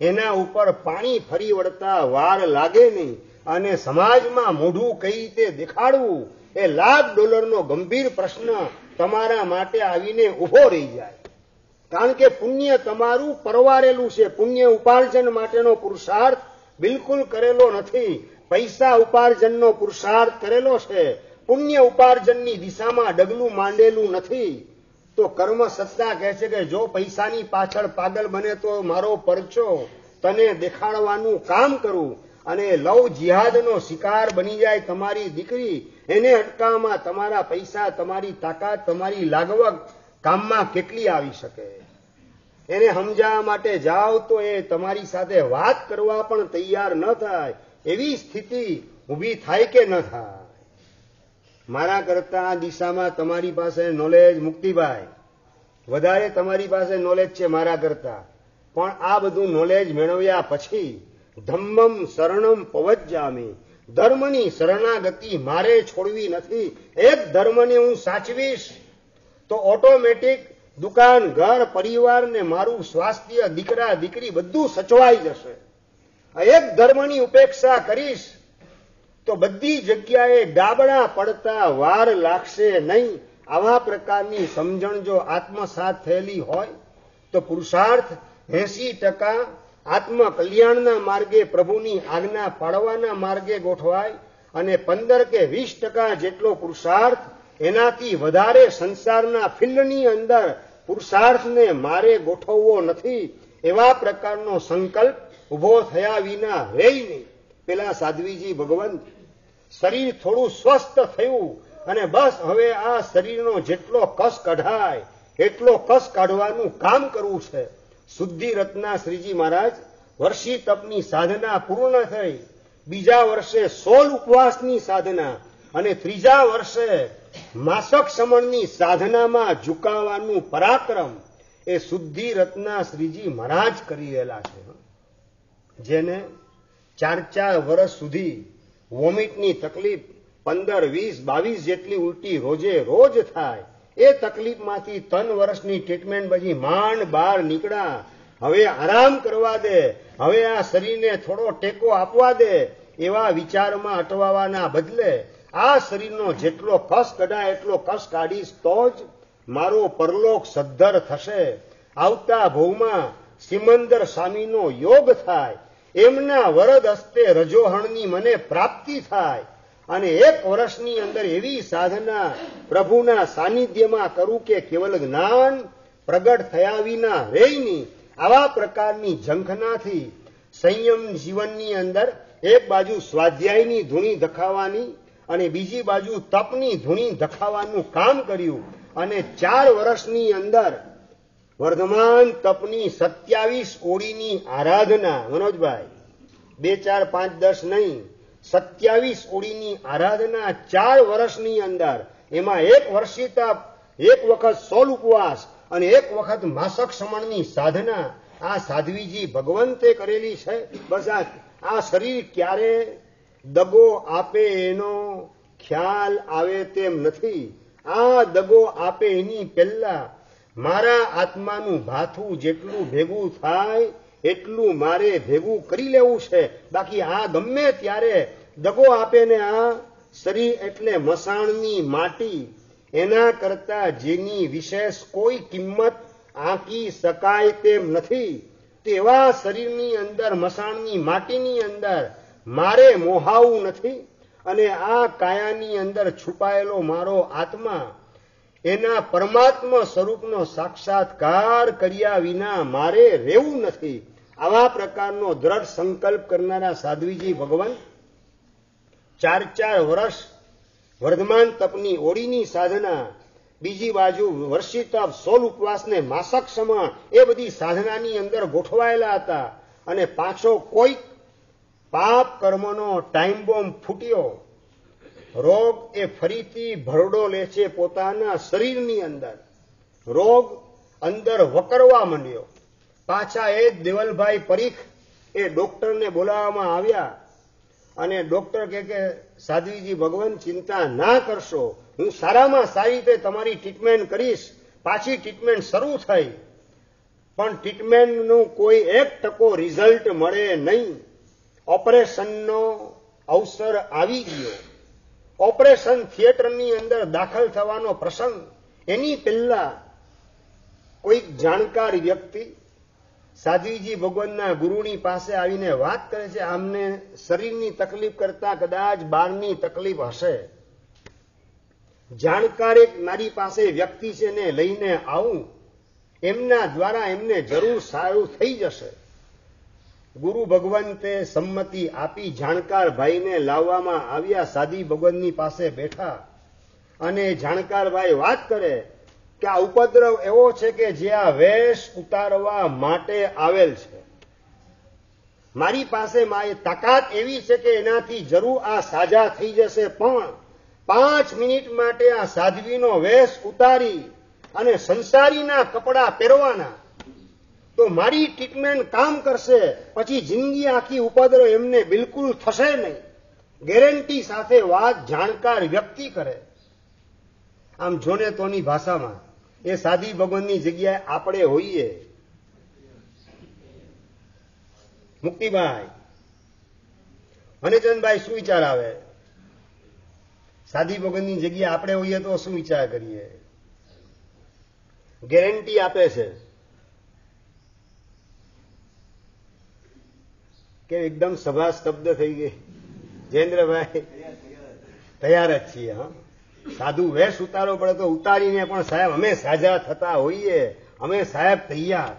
એના ઉપર પાણી ફરી વળતા વાર લાગે નહીં અને સમાજમાં મોઢું કઈ રીતે દેખાડવું એ $1,00,000નો ગંભીર પ્રશ્ન તમારા માટે આવીને ઉભો રહી જાય. કારણ કે પુણ્ય તમારું પરવારેલું છે. પુણ્ય ઉપાર્જન માટેનો પુરુષાર્થ બિલકુલ કરેલો નથી. પૈસા ઉપાર્જનનો પુરુષાર્થ કરેલો છે. પુણ્ય ઉપાર્જનની દિશામાં ડગલું માંડેલું નથી. તો કર્મ સત્તા કહે છે કે જો પૈસાની પાછળ પાગલ બને તો મારો પરચો તને દેખાડવાનું કામ કરું. અને લવ જિહાદનો શિકાર બની જાય તમારી દીકરી, એને અટકાવવામાં તમારા પૈસા, તમારી તાકાત, તમારી લાગવગ કામમાં કેટલી આવી શકે? એને સમજાવવા માટે જાઓ તો એ તમારી સાથે વાત કરવા પણ તૈયાર ન થાય. એવી સ્થિતિ ઊભી થાય કે ન થાય? મારા કરતા આ દિશામાં તમારી પાસે નોલેજ, મુક્તિભાઈ, વધારે તમારી પાસે નોલેજ છે મારા કરતા. પણ આ બધું નોલેજ મેળવ્યા પછી ધમ્મમ શરણમ પવજ્જામિ, ધર્મની શરણાગતિ મારે છોડવી નથી. એક ધર્મને હું સાચવીશ તો ઓટોમેટિક દુકાન, ઘર, પરિવાર ને મારું સ્વાસ્થ્ય, દીકરા દીકરી બધું સચવાઈ જશે. એક ધર્મની ઉપેક્ષા કરીશ તો બધી જગ્યાએ ગાબડા પડતા વાર લાગશે નહીં. આવા પ્રકારની સમજણ જો આત્મસાત થયેલી હોય તો પુરુષાર્થ 80% આત્મકલ્યાણના માર્ગે, પ્રભુની આજ્ઞા પાળવાના માર્ગે ગોઠવાય અને 15 કે 20% જેટલો પુરુષાર્થ એનાથી વધારે સંસારના ફિલ્ડની અંદર પુરુષાર્થને મારે ગોઠવવો નથી. એવા પ્રકારનો સંકલ્પ ઉભો થયા વિના રહી નહીં. પેલા સાધ્વીજી ભગવંત શરીર થોડું સ્વસ્થ થયું અને બસ હવે આ શરીરનો જેટલો કસ કઢાય એટલો કસ કાઢવાનું કામ કરવું છે. શુદ્ધિ રત્ના શ્રીજી મહારાજ વર્ષી તપની સાધના પૂર્ણ થઈ, બીજા વર્ષે 16 ઉપવાસની સાધના અને ત્રીજા વર્ષે માસક સમણની સાધનામાં ઝુકાવાનું પરાક્રમ એ શુદ્ધિ રત્ના શ્રીજી મહારાજ કરી રહેલા છે. જેને 4 વર્ષ સુધી વોમિટની તકલીફ 15, 20, 22 જેટલી ઉલટી રોજે રોજ થાય, એ તકલીફમાંથી 3 વર્ષની ટ્રીટમેન્ટ પછી માંડ બહાર નીકળ્યા. હવે આરામ કરવા દે, હવે આ શરીરને થોડો ટેકો આપવા દે, એવા વિચારમાં અટવાવાના બદલે આ શરીરનો જેટલો કસ કઢાય એટલો કસ કાઢીશ તો જ મારો પરલોક સદ્ધર થશે. આવતા ભવમાં સિમંદર સ્વામીનો યોગ થાય, એમના વરદ હસ્તે રજોહણની મને પ્રાપ્તિ થાય અને 1 વર્ષની અંદર એવી સાધના પ્રભુના સાનિધ્યમાં કરું કે કેવલ જ્ઞાન પ્રગટ થયા વિના રહી નહીં. આવા પ્રકારની ઝંખનાથી સંયમ જીવનની અંદર એક બાજુ સ્વાધ્યાયની ધૂણી ધખાવાની અને બીજી બાજુ તપની ધૂણી ધખાવાનું કામ કર્યું અને 4 વર્ષની અંદર વર્ધમાન તપની 27 ઓળીની આરાધના, મનોજભાઈ 2, 4, 5, 10 નહીં, 27 ઓળીની આરાધના 4 વર્ષની અંદર, એમાં 1 વર્ષી તપ, 1 વખત 16 ઉપવાસ અને 1 વખત માસક સમણની સાધના આ સાધ્વીજી ભગવંતે કરેલી છે. બસ આ શરીર ક્યારે દગો આપે એનો ખ્યાલ આવે તેમ નથી. આ દગો આપે એની પહેલા મારા આત્માનું ભાથું જેટલું ભેગું થાય એટલું મારે ભેગું કરી લેવું છે. બાકી આ ગમે ત્યારે દગો આપે ને આ શરીર એટલે મસાણની માટી, એના કરતા જેની વિશેષ કોઈ કિંમત આંકી શકાય તેમ નથી, તેવા શરીરની અંદર મસાણની માટીની અંદર મારે મોહાવું નથી. અને આ કાયાની અંદર છુપાયેલો મારો આત્મા એના પરમાત્મા સ્વરૂપનો સાક્ષાત્કાર કર્યા વિના મારે રહેવું નથી. આવા પ્રકારનો દ્રઢ સંકલ્પ કરનારા સાધ્વીજી ભગવાન 4 વર્ષ વર્ધમાન તપની ઓળીની સાધના, બીજી બાજુ વર્ષી તપ, 16 ઉપવાસને માસક સમણ, એ બધી સાધનાની અંદર ગોઠવાયેલા હતા. અને પાછો કોઈક પાપ કર્મનો ટાઈમ બોમ્બ ફૂટ્યો, રોગ એ ફરીથી ભરડો લે છે પોતાના શરીરની અંદર, રોગ અંદર વકરવા માંડ્યો. પાછા એ દેવલભાઈ પરીખ એ ડોક્ટરને બોલાવવામાં આવ્યા અને ડોક્ટર કે સાધ્વીજી ભગવાન ચિંતા ના કરશો, હું સારામાં સારી રીતે તમારી ટ્રીટમેન્ટ કરીશ. પાછી ટ્રીટમેન્ટ શરૂ થઈ, પણ ટ્રીટમેન્ટનું કોઈ 1% રિઝલ્ટ મળે નહીં. ઓપરેશનનો અવસર આવી ગયો. ઓપરેશન થિયેટરની અંદર દાખલ થવાનો પ્રસંગ, એની પહેલા કોઈક જાણકાર વ્યક્તિ સાધ્વીજી ભગવાનના ગુરુની પાસે આવીને વાત કરે છે, આમને શરીરની તકલીફ કરતા કદાચ બહારની તકલીફ હશે. જાણકાર એક મારી પાસે વ્યક્તિ છે ને લઈને આવું, એમના દ્વારા એમને જરૂર સારું થઈ જશે. ગુરુ ભગવંતે સંમતિ આપી, જાણકાર ભાઈને લાવવામાં આવ્યા. સાધી ભગવાનની પાસે બેઠા અને જાણકાર ભાઈ વાત કરે કે આ ઉપદ્રવ એવો છે કે જે આ વેશ ઉતારવા માટે આવેલ છે. મારી પાસે તાકાત એવી છે કે એનાથી જરૂર આ સાજા થઈ જશે, પણ 5 મિનિટ માટે આ સાધ્વીનો વેશ ઉતારી અને સંસારીના કપડા પહેરવાના તો મારી ટ્રીટમેન્ટ કામ કરશે. પછી જિંદગી આખી ઉપદ્રવ એમને બિલકુલ થશે નહીં. ગેરંટી સાથે વાત જાણકાર વ્યક્તિ કરે. આમ જોને તોની ભાષામાં એ સાદી ભગવાનની જગ્યાએ આપણે હોઈએ. મુક્તિભાઈ અને ચંદભાઈ શું વિચાર આવે? સાદી ભગવાનની જગ્યાએ આપણે હોઈએ તો શું વિચાર કરીએ? ગેરંટી આપે છે કે એકદમ સભા સ્તબ્ધ થઈ ગઈ. જયેન્દ્રભાઈ તૈયાર જ છીએ. હા, સાધુ વેશ ઉતારવો પડે તો ઉતારીને પણ સાહેબ અમે સાજા થતા હોઈએ, અમે સાહેબ તૈયાર.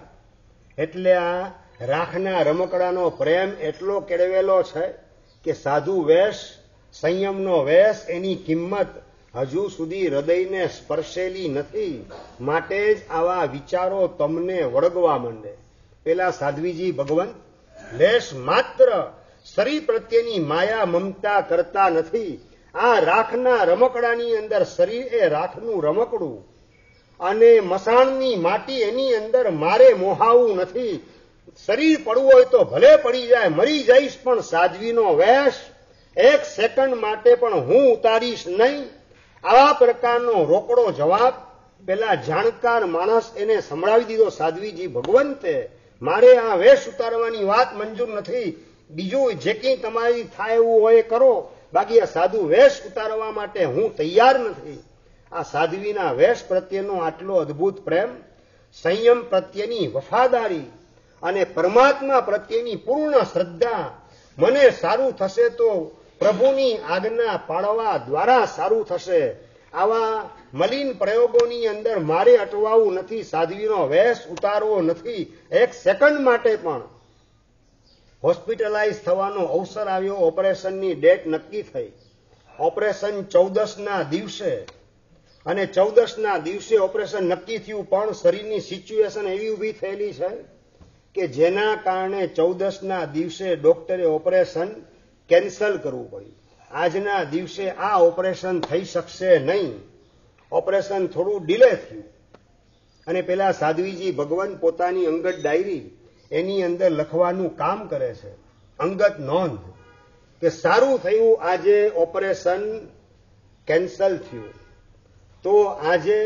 એટલે આ રાખના રમકડાનો પ્રેમ એટલો કેળવેલો છે કે સાધુ વેશ, સંયમનો વેશ, એની કિંમત હજુ સુધી હૃદયને સ્પર્શેલી નથી. માટે જ આવા વિચારો તમને વળગવા માંડે. પેલા સાધ્વીજી ભગવંત લેશ માત્ર શરીર પ્રત્યેની માયા મમતા કરતા નથી. આ રાખના રમકડાની અંદર શરીર એ રાખનું રમકડું અને મસાણની માટી એની અંદર મારે મોહાવું નથી. શરીર પડવું હોય તો ભલે પડી જાય, મરી જઈશ, પણ સાધ્વીનો વેશ એક સેકન્ડ માટે પણ હું ઉતારીશ નહીં. આવા પ્રકારનો રોકડો જવાબ પેલા જાણકાર માણસ એને સંભળાવી દીધો સાધ્વીજી ભગવંતે. મારે આ વેશ ઉતારવાની વાત મંજૂર નથી, બીજું જે કંઈ તમારી થાય એવું હોય કરો, બાકી આ સાધુ વેશ ઉતારવા માટે હું તૈયાર નથી. આ સાધ્વીના વેશ પ્રત્યેનો આટલો અદભુત પ્રેમ, સંયમ પ્રત્યેની વફાદારી અને પરમાત્મા પ્રત્યેની પૂર્ણ શ્રદ્ધા. મને સારું થશે તો પ્રભુની આજ્ઞા પાળવા દ્વારા સારું થશે. આવા મલિન પ્રયોગોની અંદર મારે અટવાવું નથી. સાધ્વીનો વેશ ઉતારવો નથી એક સેકન્ડ માટે પણ. હોસ્પિટલાઇઝ થવાનો અવસર આવ્યો, ઓપરેશનની ડેટ નક્કી થઈ. ઓપરેશન 14ના દિવસે, અને 14ના દિવસે ઓપરેશન નક્કી થયું, પણ શરીરની સિચ્યુએશન એવી ઊભી થયેલી છે કે જેના કારણે 14ના દિવસે ડોક્ટરે ઓપરેશન કેન્સલ કરવું પડ્યું. આજના દિવસે આ ઓપરેશન થઈ શકશે નહીં. ઓપરેશન થોડું ડિલે થયું અને પેલા સાધ્વીજી ભગવાન પોતાની અંગત ડાયરી એની અંદર લખવાનું કામ કરે છે. અંગત નોંધ કે સારું થયું આજે ઓપરેશન કેન્સલ થયું, તો આજે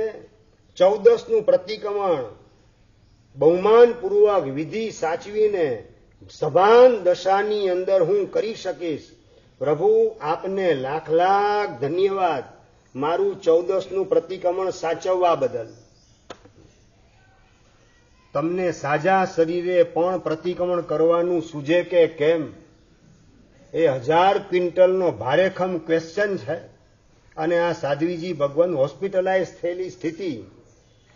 14નું પ્રતિક્રમણ બહુમાનપૂર્વક વિધિ સાચવીને સભાન દશાની અંદર હું કરી શકીશ. પ્રભુ આપને લાખ લાખ ધન્યવાદ મારું 14નું પ્રતિક્રમણ સાચવવા બદલ. તમને સાજા શરીરે પણ પ્રતિક્રમણ કરવાનું સૂજે કે કેમ? એ 1000 ક્વિન્ટલનો ભારેખમ ક્વેશ્ચન છે. અને આ સાધ્વીજી ભગવાન હોસ્પિટલાઇઝ થયેલી સ્થિતિ,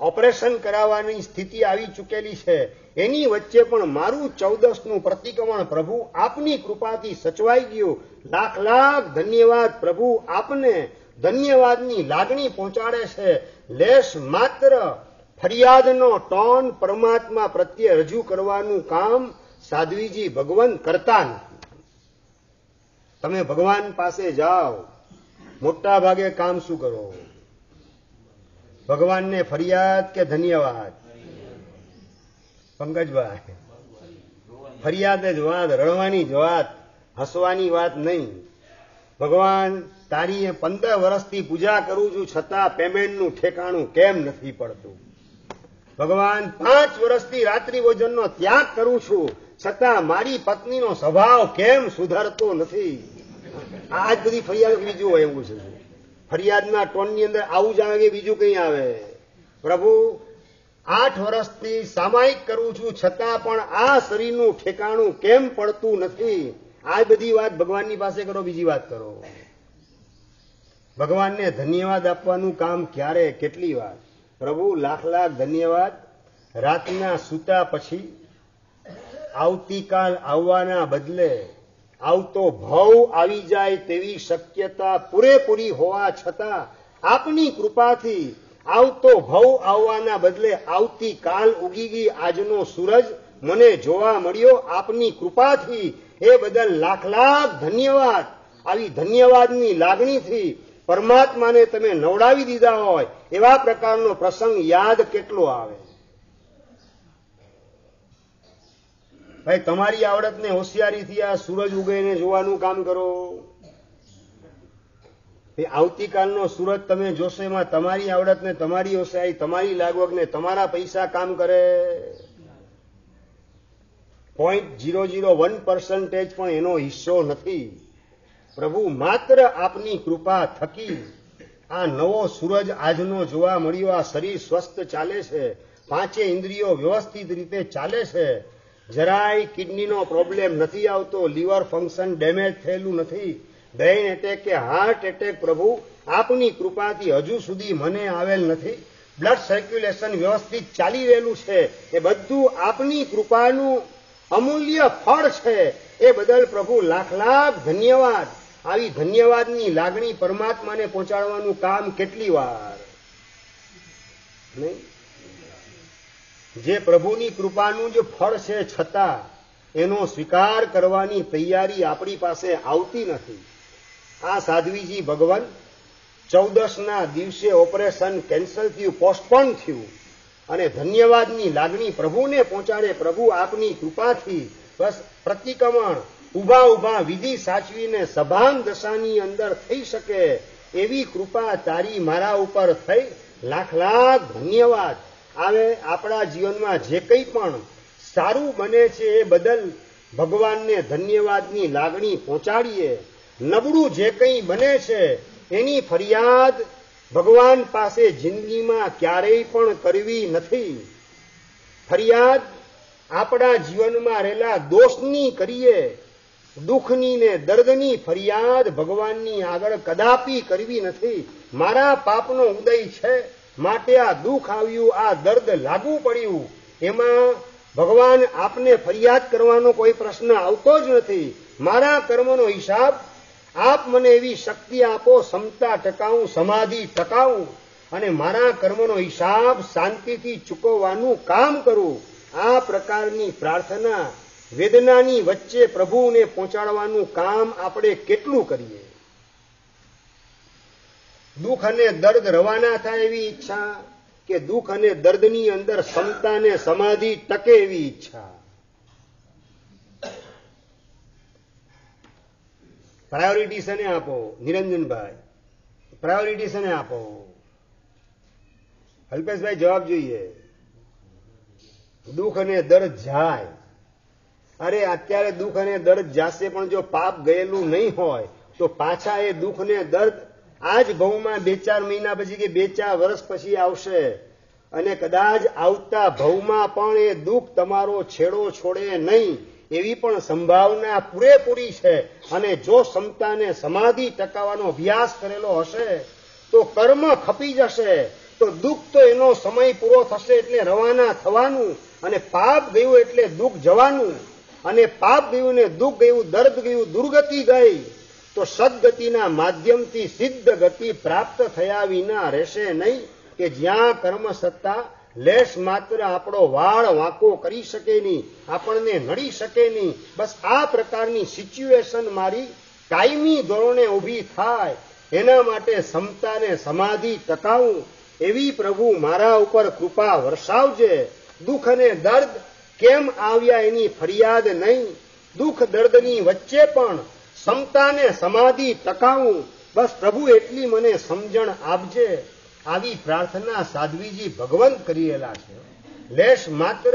ઓપરેશન કરાવવાની સ્થિતિ આવી ચૂકેલી છે, એની વચ્ચે પણ મારું 14નું પ્રતિક્રમણ પ્રભુ આપની કૃપાથી સચવાઈ ગયું. લાખ લાખ ધન્યવાદ પ્રભુ આપને. ધન્યવાદની લાગણી પહોંચાડે છે. લેશ માત્ર ફરિયાદનો ટોન પરમાત્મા પ્રત્યે રજૂ કરવાનું કામ સાધ્વીજી ભગવાન કરતા નથી. તમે ભગવાન પાસે જાઓ, મોટા ભાગે કામ શું કરો? ભગવાનને ફરિયાદ કે ધન્યવાદ? પંકજભાઈ, ફરિયાદ જ વાત, રડવાની જ વાત, હસવાની વાત નહીં. ભગવાન તારી 15 વર્ષથી પૂજા કરું છું છતાં પેમેન્ટનું ઠેકાણું કેમ નથી પડતું? ભગવાન 5 વર્ષથી રાત્રિ ભોજનનો ત્યાગ કરું છું છતાં મારી પત્નીનો સ્વભાવ કેમ સુધરતો નથી? આ જ બધી ફરિયાદ બીજું હોય એવું છે. ફરિયાદના ટોનની અંદર આવું જ આવે કે બીજું કંઈ આવે? પ્રભુ 8 વર્ષથી સામાયિક કરું છું છતાં પણ આ શરીરનું ઠેકાણું કેમ પડતું નથી? આ બધી વાત ભગવાનની પાસે કરો, બીજી વાત કરો. ભગવાનને ધન્યવાદ આપવાનું કામ ક્યારે, કેટલી વાર? પ્રભુ લાખ લાખ ધન્યવાદ. રાતના સૂતા પછી આવતીકાલ આવવાના બદલે આવતો ભવ આવી જાય તેવી શક્યતા પૂરેપૂરી હોવા છતાં આપની કૃપાથી આવતો ભવ આવવાના બદલે આવતીકાલ ઉગી ગઈ આજનો સૂરજ મને જોવા મળ્યો આપની કૃપાથી. એ બદલ લાખ લાખ ધન્યવાદ. આવી ધન્યવાદની લાગણીથી પરમાત્માને તમે નવડાવી દીધા હોય એવા પ્રકારનો પ્રસંગ યાદ કેટલો આવે? ભાઈ, તમારી આવડતને હોશિયારીથી આ સૂરજ ઉગીને જોવાનું કામ કરો. આવતીકાલનો સુરત તમે જોશો એમાં તમારી આવડત ને તમારી હોશિયારી, તમારી લાગવગ ને તમારા પૈસા કામ કરે. 0.001% પણ એનો હિસ્સો નથી. પ્રભુ માત્ર આપની કૃપા થકી આ નવો સૂરજ આજનો જોવા મળ્યો. આ શરીર સ્વસ્થ ચાલે છે, 5 ઇન્દ્રિયો વ્યવસ્થિત રીતે ચાલે છે, જરાય કિડનીનો પ્રોબ્લેમ નથી આવતો, લીવર ફંક્શન ડેમેજ થયેલું નથી, બ્રેઇન એટેક કે હાર્ટ એટેક પ્રભુ આપની કૃપાથી હજુ સુધી મને આવેલ નથી. બ્લડ સર્ક્યુલેશન વ્યવસ્થિત ચાલી રહેલું છે. એ બધું આપની કૃપાનું અમૂલ્ય ફળ છે. એ બદલ પ્રભુ લાખ લાખ ધન્યવાદ. આવી ધન્યવાદની લાગણી પરમાત્માને પહોંચાડવાનું કામ કેટલી વાર નહીં? જે પ્રભુની કૃપાનું જ ફળ છે છતાં એનો સ્વીકાર કરવાની તૈયારી આપણી પાસે આવતી નથી. આ સાધ્વીજી ભગવાન 14ના દિવસે ઓપરેશન કેન્સલ થયું, પોસ્ટપોન થયું, અને ધન્યવાદની લાગણી પ્રભુને પહોંચાડે. પ્રભુ આપની કૃપાથી બસ પ્રતિક્રમણ ઉભા ઉભા વિધિ સાચવીને સભાન દશાની અંદર થઈ શકે એવી કૃપા તારી મારા ઉપર થઈ. લાખ લાખ ધન્યવાદ. આવે આપણા જીવનમાં જે કંઈ પણ સારું બને છે એ બદલ ભગવાનને ધન્યવાદની લાગણી પહોંચાડીએ. નબળું જે કંઈ બને છે એની ફરિયાદ ભગવાન પાસે જિંદગીમાં ક્યારેય પણ કરવી નથી. ફરિયાદ આપણા જીવનમાં રહેલા દોષની કરીએ. દુઃખની ને દર્દની ફરિયાદ ભગવાનની આગળ કદાપી કરવી નથી. મારા પાપનો ઉદય છે માટે આ દુઃખ આવ્યું, આ દર્દ લાગુ પડ્યું, એમાં ભગવાન આપને ફરિયાદ કરવાનો કોઈ પ્રશ્ન આવતો જ નથી. મારા કર્મનો હિસાબ આપ મને એવી શક્તિ આપો, ક્ષમતા ટકાવું, સમાધિ ટકાવું, અને મારા કર્મનો હિસાબ શાંતિથી ચૂકવવાનું કામ કરું. આ પ્રકારની પ્રાર્થના વેદનાની વચ્ચે પ્રભુને પહોંચાડવાનું કામ આપણે કેટલું કરીએ? દુઃખ અને દર્દ રવાના થાય એવી ઈચ્છા, કે દુઃખ અને દર્દની અંદર ક્ષમતા ને સમાધિ ટકે એવી ઈચ્છા? પ્રાયોરિટી શેને આપો નિરંજનભાઈ? પ્રાયોરિટી શેને આપો? અલ્પેશભાઈ જવાબ જોઈએ. દુઃખ અને દર્દ જાય. અરે અત્યારે દુઃખ અને દર્દ જાશે, પણ જો પાપ ગયેલું નહીં હોય તો પાછા એ દુઃખ ને દર્દ આ જ ભવમાં 2-4 મહિના પછી કે 2-4 વર્ષ પછી આવશે, અને કદાચ આવતા ભવમાં પણ એ દુઃખ તમારો છેડો છોડે નહીં એવી પણ સંભાવના પૂરેપૂરી છે. અને જો ક્ષમતાને સમાધિ ટકાવવાનો અભ્યાસ કરેલો હશે તો કર્મ ખપી જશે, તો દુઃખ તો એનો સમય પૂરો થશે એટલે રવાના થવાનું, અને પાપ ગયું એટલે દુઃખ જવાનું, અને પાપ ગયું ને દુઃખ ગયું, દર્દ ગયું, દુર્ગતિ ગઈ, તો સદગતિના માધ્યમથી સિદ્ધ ગતિ પ્રાપ્ત થયા વિના રહેશે નહીં. કે જ્યાં કર્મ સત્તા લેશ માત્ર આપણો વાળ વાંકો કરી શકે નહીં, આપણને નડી શકે નહીં. બસ આ પ્રકારની સિચ્યુએશન મારી કાયમી ધોરણે ઊભી થાય એના માટે ક્ષમતાને સમાધિ ટકાવું એવી પ્રભુ મારા ઉપર કૃપા વરસાવજે. દુઃખ અને દર્દ કેમ આવ્યા એની ફરિયાદ નહીં, દુઃખ દર્દની વચ્ચે પણ ક્ષમતાને સમાધિ ટકાવું. બસ પ્રભુ એટલી મને સમજણ આપજે. આવી પ્રાર્થના સાધ્વીજી ભગવંત કરેલા છે. લેશ માત્ર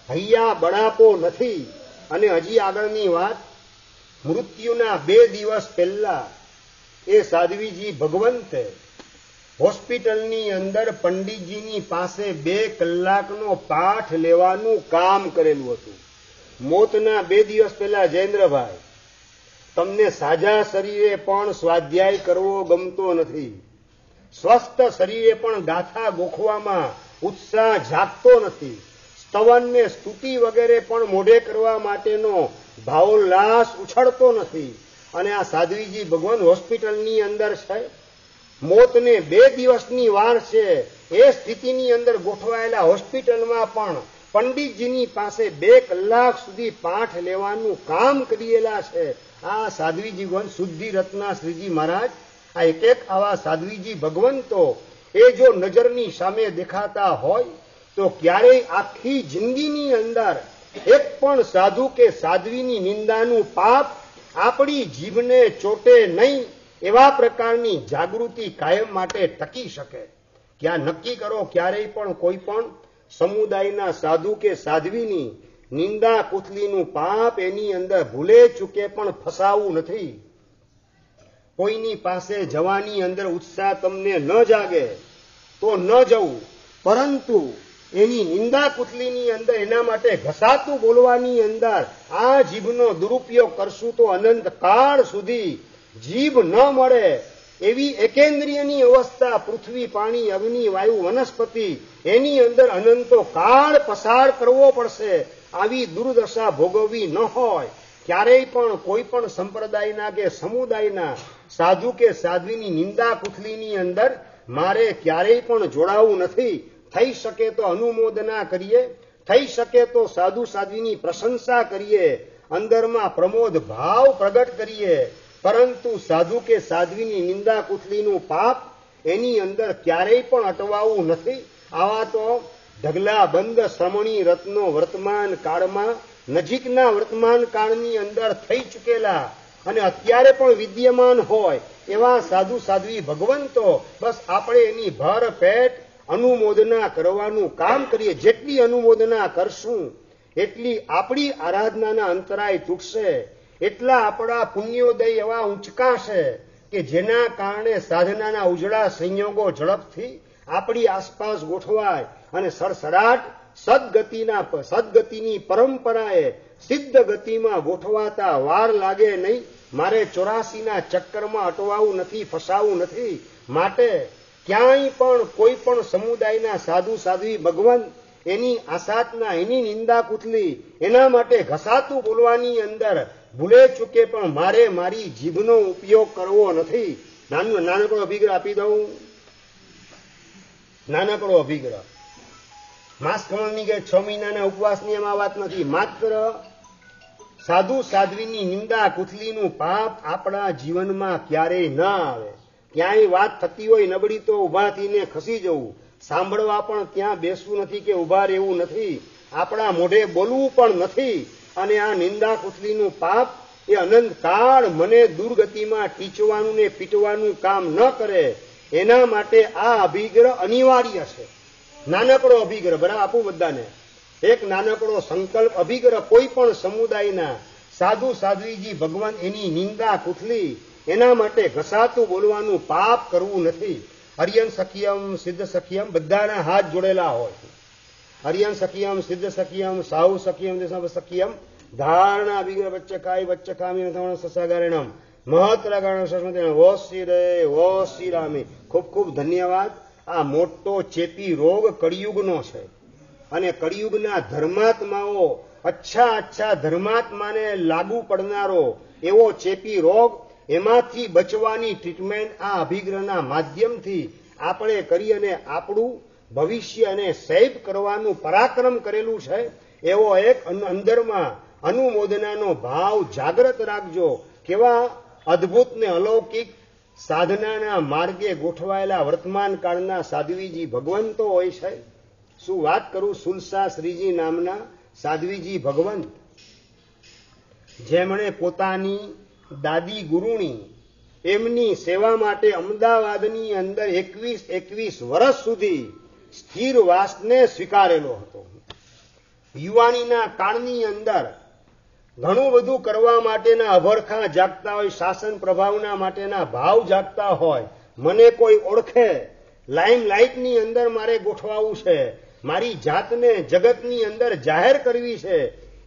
હૈયા બળાપો નથી. અને હજી આગળની વાત, મૃત્યુના 2 દિવસ પહેલા એ સાધ્વીજી ભગવંતે હોસ્પિટલની અંદર પંડિતજીની પાસે 2 કલાકનો પાઠ લેવાનું કામ કરેલું હતું. મોતના 2 દિવસ પહેલા જયેન્દ્રભાઈ, તમને સાજા શરીરે પણ સ્વાધ્યાય કરવો ગમતો નથી, સ્વસ્થ શરીરે પણ ગાથા ગોખવામાં ઉત્સાહ જાગતો નથી, સ્તવન ને સ્તુતિ વગેરે પણ મોઢે કરવા માટેનો ભાવોલ્લાસ ઉછળતો નથી. અને આ સાધ્વીજી ભગવાન હોસ્પિટલની અંદર છે, મોતને 2 દિવસની વાર છે, એ સ્થિતિની અંદર ગોઠવાયેલા હોસ્પિટલમાં પણ પંડિતજીની પાસે 2 કલાક સુધી પાઠ લેવાનું કામ કરેલા છે. આ સાધ્વીજી ભગવાન શુદ્ધિ રત્ના શ્રીજી મહારાજ, આ એક આવા સાધ્વીજી ભગવંતો એ જો નજરની સામે દેખાતા હોય તો ક્યારેય આખી જિંદગીની અંદર એક પણ સાધુ કે સાધ્વીની નિંદાનું પાપ આપણી જીભને ચોટે નહીં. એવા પ્રકારની જાગૃતિ કાયમ માટે ટકી શકે. ક્યાં નક્કી કરો, ક્યારેય પણ કોઈ પણ સમુદાયના સાધુ કે સાધ્વીની નિંદા કુથલીનું પાપ એની અંદર ભૂલે ચૂકે પણ ફસાવું નથી. કોઈની પાસે જવાની અંદર ઉત્સાહ તમને ન જાગે તો ન જવું, પરંતુ એની નિંદા કુથલીની અંદર એના માટે ઘસાતું બોલવાની અંદર આ જીભનો દુરુપયોગ કરશું તો અનંત કાળ સુધી જીભ ન મળે એવી એકેન્દ્રિયની અવસ્થા પૃથ્વી, પાણી, અગ્નિ, વાયુ, વનસ્પતિ એની અંદર અનંતો કાળ પસાર કરવો પડશે. આવી દુર્દશા ભોગવવી ન હોય. ક્યારેય પણ કોઈ પણ સંપ્રદાયના કે સમુદાયના સાધુ કે સાધ્વીની નિંદા કુથલીની અંદર મારે ક્યારેય પણ જોડાવું નથી. થઈ શકે તો અનુમોદના કરીએ, થઈ શકે તો સાધુ સાધ્વીની પ્રશંસા કરીએ, અંદરમાં પ્રમોદ ભાવ પ્રગટ કરીએ, પરંતુ સાધુ કે સાધ્વીની નિંદા કુથલીનું પાપ એની અંદર ક્યારેય પણ અટવાવું નથી. આવા તો ઢગલા બંધ શ્રમણી રત્નો વર્તમાન કાળમાં, નજીકના વર્તમાન કાળની અંદર થઈ ચૂકેલા અને અત્યારે પણ વિદ્યમાન હોય એવા સાધુ સાધ્વી ભગવંતો, બસ આપણે એની ભર પેટ અનુમોદના કરવાનું કામ કરીએ. જેટલી અનુમોદના કરશું એટલી આપણી આરાધનાના અંતરાય તૂટશે, એટલા આપણા પુણ્યોદય એવા ઊંચકાશે કે જેના કારણે સાધનાના ઉજળા સંયોગો ઝડપથી આપણી આસપાસ ગોઠવાય અને સરસરાટ સદગતિની પરંપરાએ સિદ્ધ ગતિમાં ગોઠવાતા વાર લાગે નહીં. મારે 84ના ચક્કરમાં અટવાવું નથી, ફસાવું નથી. માટે ક્યાંય પણ કોઈ પણ સમુદાયના સાધુ સાધ્વી ભગવાન એની આસાતના, એની નિંદા કુથલી, એના માટે ઘસાતું બોલવાની અંદર ભૂલે ચૂકે પણ મારે મારી જીભનો ઉપયોગ કરવો નથી. નાનકડો અભિગ્રહ આપી દઉં. નાનકડો અભિગ્રહ. માસ ખમણની કે 6 મહિનાના ઉપવાસની એમાં વાત નથી. માત્ર સાધુ સાધ્વીની નિંદા કુથલીનું પાપ આપણા જીવનમાં ક્યારેય ન આવે. ક્યાંય વાત થતી હોય નબળી તો ઉભા થઈને ખસી જવું. સાંભળવા પણ ત્યાં બેસવું નથી કે ઉભા રહેવું નથી. આપણા મોઢે બોલવું પણ નથી. અને આ નિંદા કુથલીનું પાપ એ અનંતકાળ મને દુર્ગતિમાં ટીચવાનું ને પીટવાનું કામ ન કરે. એના માટે આ અભિગ્રહ અનિવાર્ય છે. નાનકડો અભિગ્રહ બરાબર આપું બધાને. એક નાનકડો સંકલ્પ અભિગ્રહ. કોઈ પણ સમુદાયના સાધુ સાધ્વીજી ભગવાન એની નિંદા કુથલી, એના માટે ઘસાતું બોલવાનું પાપ કરવું નથી. હરિયન સખિયમ, સિદ્ધ સખિયમ બધાના હાથ જોડેલા હોય. હરિયન સખિયમ, સિદ્ધ સખિયમ, સાહુ સખિયમ, સખિયમ ધારણા અભિગ્રહ વચ્ચે કામી સસાગારેણમ મહત્રાગાણ સસ્મતે વો શ્રી રે વો શ્રી રામે. ખૂબ ખૂબ ધન્યવાદ. આ મોટો ચેપી રોગ કળિયુગનો છે અને કળિયુગના ધર્માત્માઓ, અચ્છા ધર્માત્માને લાગુ પડનારો એવો ચેપી રોગ, એમાંથી બચવાની ટ્રીટમેન્ટ આ અભિગ્રહના માધ્યમથી આપણે કરી અને આપણું ભવિષ્ય અને સેવ કરવાનું પરાક્રમ કરેલું છે. એવો એક અંદરમાં અનુમોદનાનો ભાવ જાગ્રત રાખજો. કેવા અદ્ભુત ને અલૌકિક સાધનાના માર્ગે ગોઠવાયેલા વર્તમાન કાળના સાધ્વીજી ભગવંતો હોય છે. શું વાત કરું. સુલસા શ્રીજી નામના સાધ્વીજી ભગવંત, જેમણે પોતાની દાદી ગુરુણી એમની સેવા માટે અમદાવાદની અંદર 21 વર્ષ સુધી સ્થિર વાસને સ્વીકારેલો હતો. યુવાનીના કાળની અંદર ઘણું બધું કરવા માટેના અભરખા જાગતા હોય, શાસન પ્રભાવના માટેના ભાવ જાગતા હોય. મને કોઈ ઓળખે, લાઇમલાઇટની અંદર મારે ગોઠવાવું છે, મારી જાતને જગતની અંદર જાહેર કરવી છે,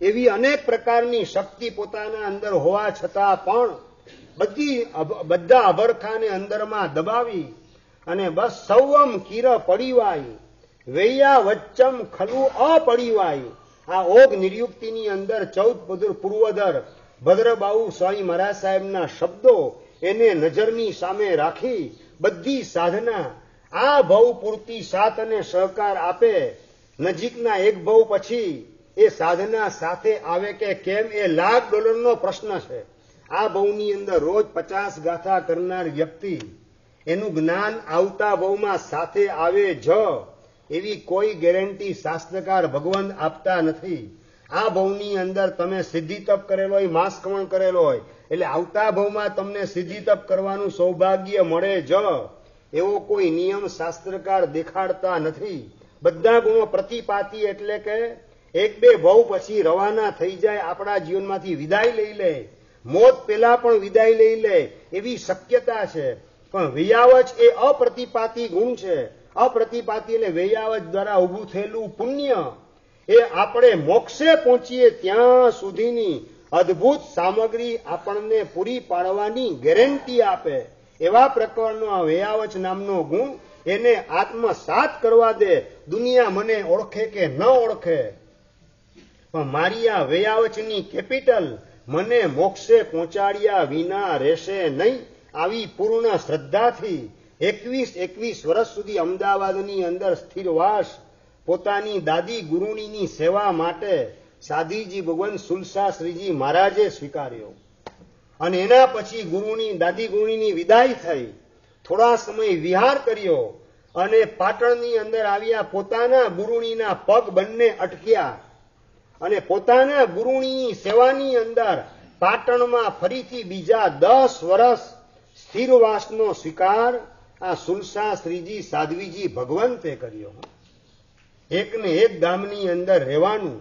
એવી અનેક પ્રકારની શક્તિ પોતાના અંદર હોવા છતાં પણ બધા અભરખાને અંદરમાં દબાવી અને બસ સૌવમ કીર પડીવાય વૈયા વચ્ચમ ખલું અપડીવાય. આ ઓગ નિર્યુક્તિની અંદર 14 પૂર્વધર ભદ્રબાહુ સ્વામી મહારાજ સાહેબના શબ્દો એને નજરની સામે રાખી બધી સાધના આ ભવ પૂરતી સાથ અને સહકાર આપે. નજીકના એક ભવ પછી એ સાધના સાથે આવે કે કેમ એ $1,00,000નો પ્રશ્ન છે. આ ભવની અંદર રોજ 50 ગાથા કરનાર વ્યક્તિ એનું જ્ઞાન આવતા ભવમાં સાથે આવે જ એવી કોઈ ગેરંટી શાસ્ત્રકાર ભગવાન આપતા નથી. આ ભવની અંદર તમે સિદ્ધિ તપ કરેલો હોય, માસકમણ કરેલો હોય, એટલે આવતા ભવમાં તમને સિદ્ધિ તપ કરવાનું સૌભાગ્ય મળે જ એવો કોઈ નિયમ શાસ્ત્રકાર દેખાડતા નથી. બધા ગુણો પ્રતિપાતી એટલે કે એક બે ભવ પછી રવાના થઈ જાય, આપણા જીવનમાંથી વિદાય લઈ લે, મોત પેલા પણ વિદાય લઈ લે એવી શક્યતા છે. પણ વૈયાવચ એ અપ્રતિપાતી ગુણ છે. અપ્રતિપાતી એટલે વૈયાવચ દ્વારા ઉભું થયેલું પુણ્ય એ આપણે મોક્ષે પહોંચીએ ત્યાં સુધીની અદભુત સામગ્રી આપણને પૂરી પાડવાની ગેરંટી આપે. એવા પ્રકારનો આ વૈયાવચ નામનો ગુણ એને આત્મસાત કરવા દે. દુનિયા મને ઓળખે કે ન ઓળખે, પણ મારી આ વૈયાવચની કેપિટલ મને મોક્ષે પહોંચાડ્યા વિના રહેશે નહીં. આવી પૂર્ણ શ્રદ્ધાથી 21 વર્ષ સુધી અમદાવાદની અંદર સ્થિરવાસ પોતાની દાદી ગુરુણીની સેવા માટે સાધીજી ભગવાન સુલસાશ્રીજી મહારાજે સ્વીકાર્યો. અને એના પછી દાદી ગુરુણીની વિદાય થઈ. થોડા સમય વિહાર કર્યો અને પાટણની અંદર આવ્યા. પોતાના ગુરુણીના પગ બંને અટક્યા અને પોતાના ગુરુણીની સેવાની અંદર પાટણમાં ફરીથી બીજા 10 વર્ષ સ્થિરવાસનો સ્વીકાર આ સુલસાશ્રીજી સાધ્વીજી ભગવંતે કર્યો. એકને એક ગામની અંદર રહેવાનું,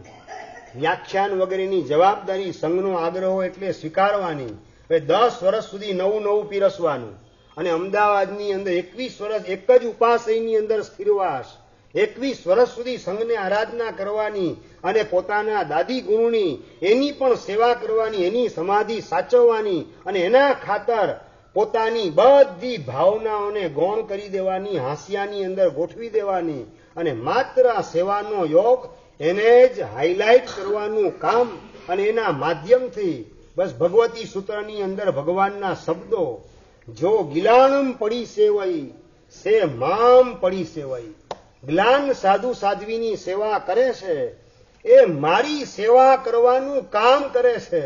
વ્યાખ્યાન વગેરેની જવાબદારી સંઘનો આગ્રહ એટલે સ્વીકારવાની. હવે 10 વર્ષ સુધી નવું પીરસવાનું અને અમદાવાદની અંદર 21 વર્ષ એક જ ઉપાશ્રયની અંદર સ્થિરવાસ, 21 વર્ષ સુધી સંઘને આરાધના કરવાની અને પોતાના દાદી ગુરુની એની પણ સેવા કરવાની, એની સમાધિ સાચવવાની અને એના ખાતર પોતાની બધી ભાવનાઓને ગૌણ કરી દેવાની, હાંસિયાની અંદર ગોઠવી દેવાની અને માત્ર સેવાનો યોગ એને જ હાઇલાઇટ કરવાનું કામ. અને એના માધ્યમથી બસ ભગવતી સૂત્રની અંદર ભગવાનના શબ્દો, જો ગિલાણમ પડી સેવઈ સે મામ પડી સેવઈ. ગ્લાન સાધુ સાધ્વીની સેવા કરે છે એ મારી સેવા કરવાનું કામ કરે છે.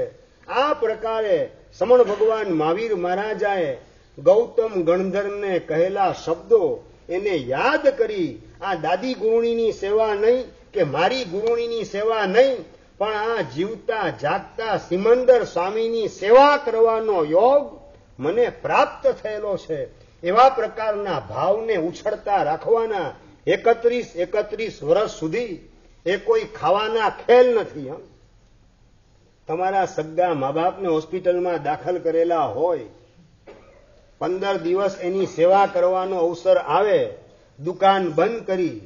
આ પ્રકારે સમણ ભગવાન મહાવીર મહારાજાએ ગૌતમ ગણધરને કહેલા શબ્દો એને યાદ કરી આ દાદી ગુરુણીની સેવા નહીં કે મારી ગુરુણીની સેવા નહીં, પણ આ જીવતા જાગતા સિમંદર સ્વામીની સેવા કરવાનો યોગ મને પ્રાપ્ત થયેલો છે. એવા પ્રકારના ભાવને ઉછળતા રાખવાના 31 વર્ષ સુધી એ કોઈ ખાવાના ખેલ નથી. તમારા સગા મા બાપને હોસ્પિટલમાં દાખલ કરેલા હોય, 15 દિવસ એની સેવા કરવાનો અવસર આવે, દુકાન બંધ કરી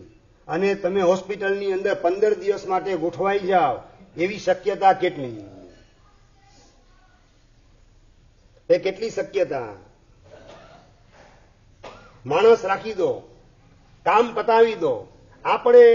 અને તમે હોસ્પિટલની અંદર 15 દિવસ માટે ગોઠવાઈ જાઓ, એવી શક્યતા કેટલી? એ કેટલી શક્યતા? માણસ રાખી દો, કામ પતાવી દો. આપણે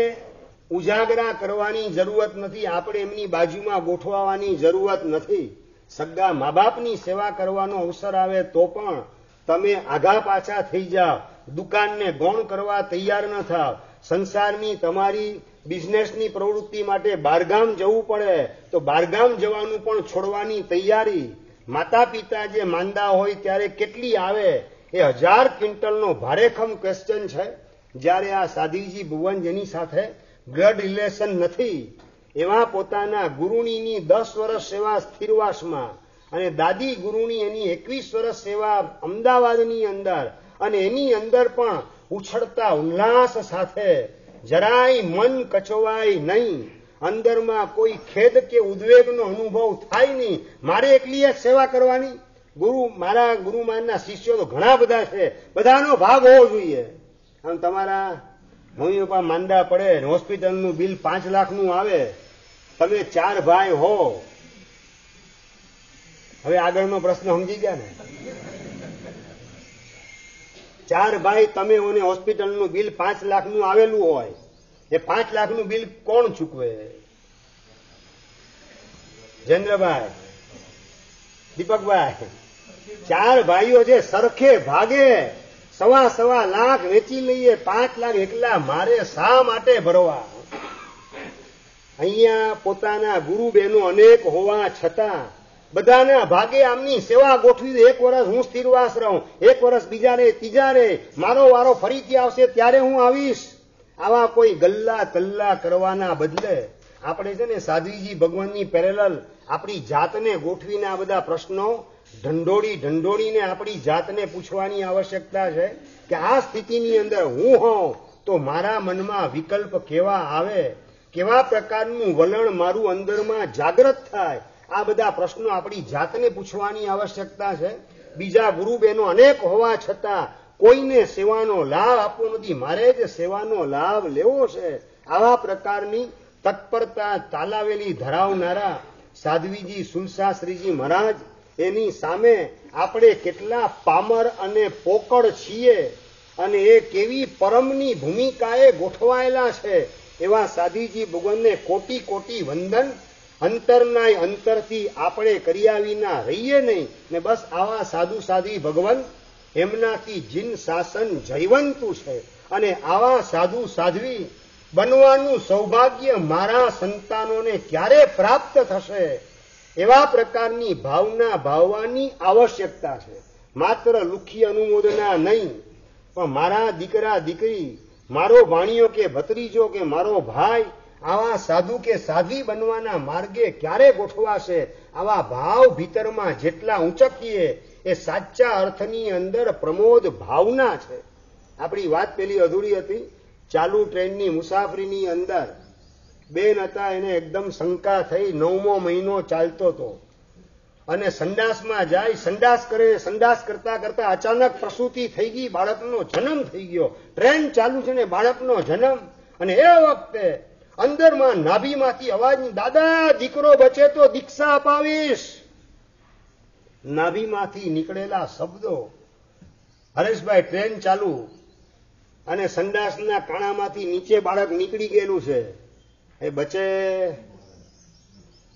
ઉજાગરા કરવાની જરૂરત નથી, આપણે એમની બાજુમાં ગોઠવવાની જરૂરત નથી. સગા મા બાપની સેવા કરવાનો અવસર આવે તો પણ તમે આઘા પાછા થઈ જાઓ, દુકાનને ગૌણ કરવા તૈયાર ન થાવ. સંસારની તમારી બિઝનેસની પ્રવૃત્તિ માટે બહારગામ જવું પડે તો બહારગામ જવાનું પણ છોડવાની તૈયારી. માતા પિતા જે માંદા હોય ત્યારે કેટલી આવે એ 1000 ક્વિન્ટલનો ભારેખમ ક્વેશ્ચન છે. જ્યારે આ સાધ્વીજી ભુવન જેની સાથે બ્લડ રિલેશન નથી એવા પોતાના ગુરુણીની 10 વર્ષ સેવા સ્થિરવાસમાં અને દાદી ગુરુની એની 21 વર્ષ સેવા અમદાવાદની અંદર અને એની અંદર પણ ઉછળતા ઉલ્લાસ સાથે જરાય મન કચવાય નહીં, અંદરમાં કોઈ ખેદ કે ઉદ્વેગનો અનુભવ થાય નહીં. મારે એકલી જ સેવા કરવાની. મારા ગુરુમાનના શિષ્યો તો ઘણા બધા છે, બધાનો ભાગ હોવો જોઈએ. આમ તમારા મમ્મી પપ્પા માંદા પડે, હોસ્પિટલનું બિલ 5 લાખનું આવે, તમે 4 ભાઈ હો. હવે આગળનો પ્રશ્ન સમજી ગયા ને? 4 ભાઈ તમે અને હોસ્પિટલનું બિલ 5 લાખનું આવેલું હોય, એ 5 લાખનું બિલ કોણ ચૂકવે? જયેન્દ્રભાઈ, દીપકભાઈ, 4 ભાઈઓ છે સરખે ભાગે 1.25 લાખ વેચી લઈએ, 5 લાખ એકલા મારે શા માટે ભરવા? અહીંયા પોતાના ગુરુ બહેનો અનેક હોવા છતાં બધાના ભાગે આમની સેવા ગોઠવી દે. 1 વર્ષ હું સ્થિરવાસ રહું, 1 વર્ષ બીજા રે, ત્રીજા રે, મારો વારો ફરીથી આવશે ત્યારે હું આવીશ. આવા કોઈ ગલ્લા તલ્લા કરવાના બદલે આપણે છે ને સાધ્વીજી ભગવાનની પેરેલલ આપણી જાતને ગોઠવીને આ બધા પ્રશ્નો ઢંઢોળીને આપણી જાતને પૂછવાની આવશ્યકતા છે કે આ સ્થિતિની અંદર હું હોઉં તો મારા મનમાં વિકલ્પ કેવા આવે, કેવા પ્રકારનું વલણ મારું અંદરમાં જાગૃત થાય, આ બધા પ્રશ્નો આપણી જાતને પૂછવાની આવશ્યકતા છે. બીજા ગુરુ બહેનો અનેક હોવા છતાં કોઈને સેવાનો લાભ આપવો નથી, મારે જ સેવાનો લાભ લેવો છે. આવા પ્રકારની તત્પરતા તાલાવેલી ધરાવનારા સાધ્વીજી સુલશાસ્ત્રીજી મહારાજ, એની સામે આપણે કેટલા પામર અને પોકળ છીએ અને એ કેવી પરમની ભૂમિકાએ ગોઠવાયેલા છે. એવા સાધ્વીજી ભગવાનને કોટી કોટી વંદન. અંતરના અંતરથી આપણે કર્યા વિના રહીએ નહીં ને બસ આવા સાધુ સાધી ભગવાન એમનાથી જીન શાસન જયવંતું છે અને આવા સાધુ સાધ્વી બનવાનું સૌભાગ્ય મારા સંતાનોને ક્યારે પ્રાપ્ત થશે, એવા પ્રકારની ભાવના ભાવવાની આવશ્યકતા છે. માત્ર લુખી અનુમોદના નહીં, પણ મારા દીકરા દીકરી, મારો ભાણિયો કે ભત્રીજો કે મારો ભાઈ આવા સાધુ કે સાધ્વી બનવાના માર્ગે ક્યારે ગોઠવાશે, આવા ભાવ ભીતરમાં જેટલા ઊંચકીએ એ સાચા અર્થની અંદર પ્રમોદ ભાવના છે. આપણી વાત પેલી અધૂરી હતી. ચાલુ ટ્રેનની મુસાફરીની અંદર બેન હતા, એને એકદમ શંકા થઈ. 9મો મહિનો ચાલતો હતો અને સંડાસમાં જાય, સંડાસ કરે. સંડાસ કરતા કરતા અચાનક પ્રસૂતિ થઈ ગઈ, બાળકનો જન્મ થઈ ગયો. ટ્રેન ચાલુ છે ને બાળકનો જન્મ, અને એ વખતે અંદરમાં નાભીમાંથી અવાજ, દાદા દીકરો બચે તો દીક્ષા અપાવીશ. નાભીમાંથી નીકળેલા શબ્દો, હરેશભાઈ ટ્રેન ચાલુ અને સંડાસના કાણામાંથી નીચે બાળક નીકળી ગયેલું છે, એ બચે.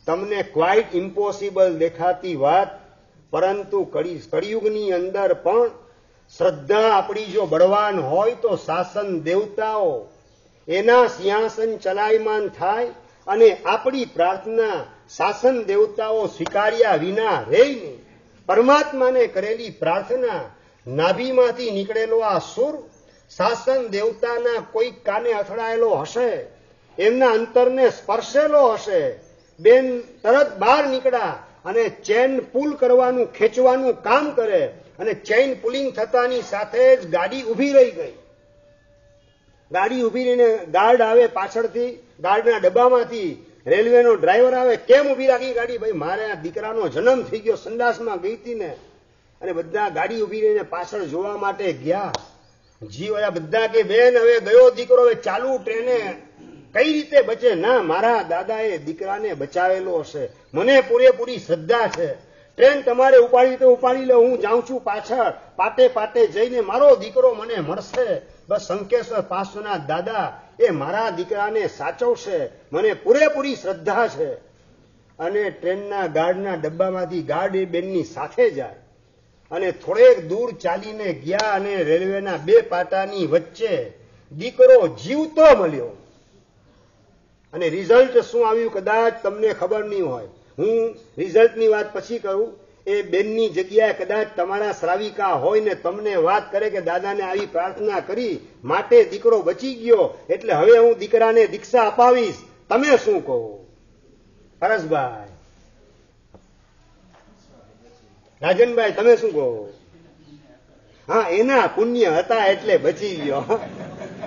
તમને ક્વાઇટ ઇમ્પોસિબલ દેખાતી વાત, પરંતુ કળિયુગની અંદર પણ શ્રદ્ધા આપણી જો બળવાન હોય તો શાસન દેવતાઓ એના સિંહાસન ચલાયમાન થાય અને આપણી પ્રાર્થના શાસન દેવતાઓ સ્વીકાર્યા વિના રહે નહીં. પરમાત્માને કરેલી પ્રાર્થના, નાભીમાંથી નીકળેલો આ સુર શાસન દેવતાના કોઈ કાને અથડાયેલો હશે, એમના અંતરને સ્પર્શેલો હશે. બેન તરત બહાર નીકળ્યા અને ચેન પુલ કરવાનું, ખેંચવાનું કામ કરે અને ચેઇન પુલિંગ થતાની સાથે જ ગાડી ઊભી રહી ગઈ. ગાડી ઊભી રહીને ગાર્ડ આવે પાછળથી, ગાર્ડના ડબ્બામાંથી રેલવેનો ડ્રાઈવર આવે. કેમ ઊભી રાખી ગાડી? ભાઈ મારે આ દીકરાનો જન્મ થઈ ગયો, સંડાસમાં ગઈ હતી ને. અને બધા ગાડી ઊભી રહીને પાછળ જોવા માટે ગયા. જીવયા બધા કે બેન હવે ગયો દીકરો, હવે ચાલુ ટ્રેને કઈ રીતે બચે? ના, મારા દાદાએ દીકરાને બચાવેલો હશે, મને પૂરેપૂરી શ્રદ્ધા છે. ટ્રેન તમારે ઉપાડી તો ઉપાડી લે, હું જાઉં છું પાછળ, પાટે પાટે જઈને મારો દીકરો મને મળશે. બસ શંકેશ્વર 500ના દાદા એ મારા દીકરાને સાચવશે, મને પૂરેપૂરી શ્રદ્ધા છે. અને ટ્રેનના ગાર્ડના ડબ્બામાંથી ગાર્ડ એ બેનની સાથે જાય અને થોડેક દૂર ચાલીને ગયા અને રેલવેના બે પાટાની વચ્ચે દીકરો જીવતો મળ્યો. અને રિઝલ્ટ શું આવ્યું કદાચ તમને ખબર નહીં હોય, હું રિઝલ્ટની વાત પછી કરું. એ બેનની જગ્યાએ કદાચ તમારા શ્રાવિકા હોય ને તમને વાત કરે કે દાદાને આવી પ્રાર્થના કરી માટે દીકરો બચી ગયો, એટલે હવે હું દીકરાને દીક્ષા અપાવીશ. તમે શું કહો હરેશભાઈ? રાજનભાઈ તમે શું કહો? હા, એના પુણ્ય હતા એટલે બચી ગયો,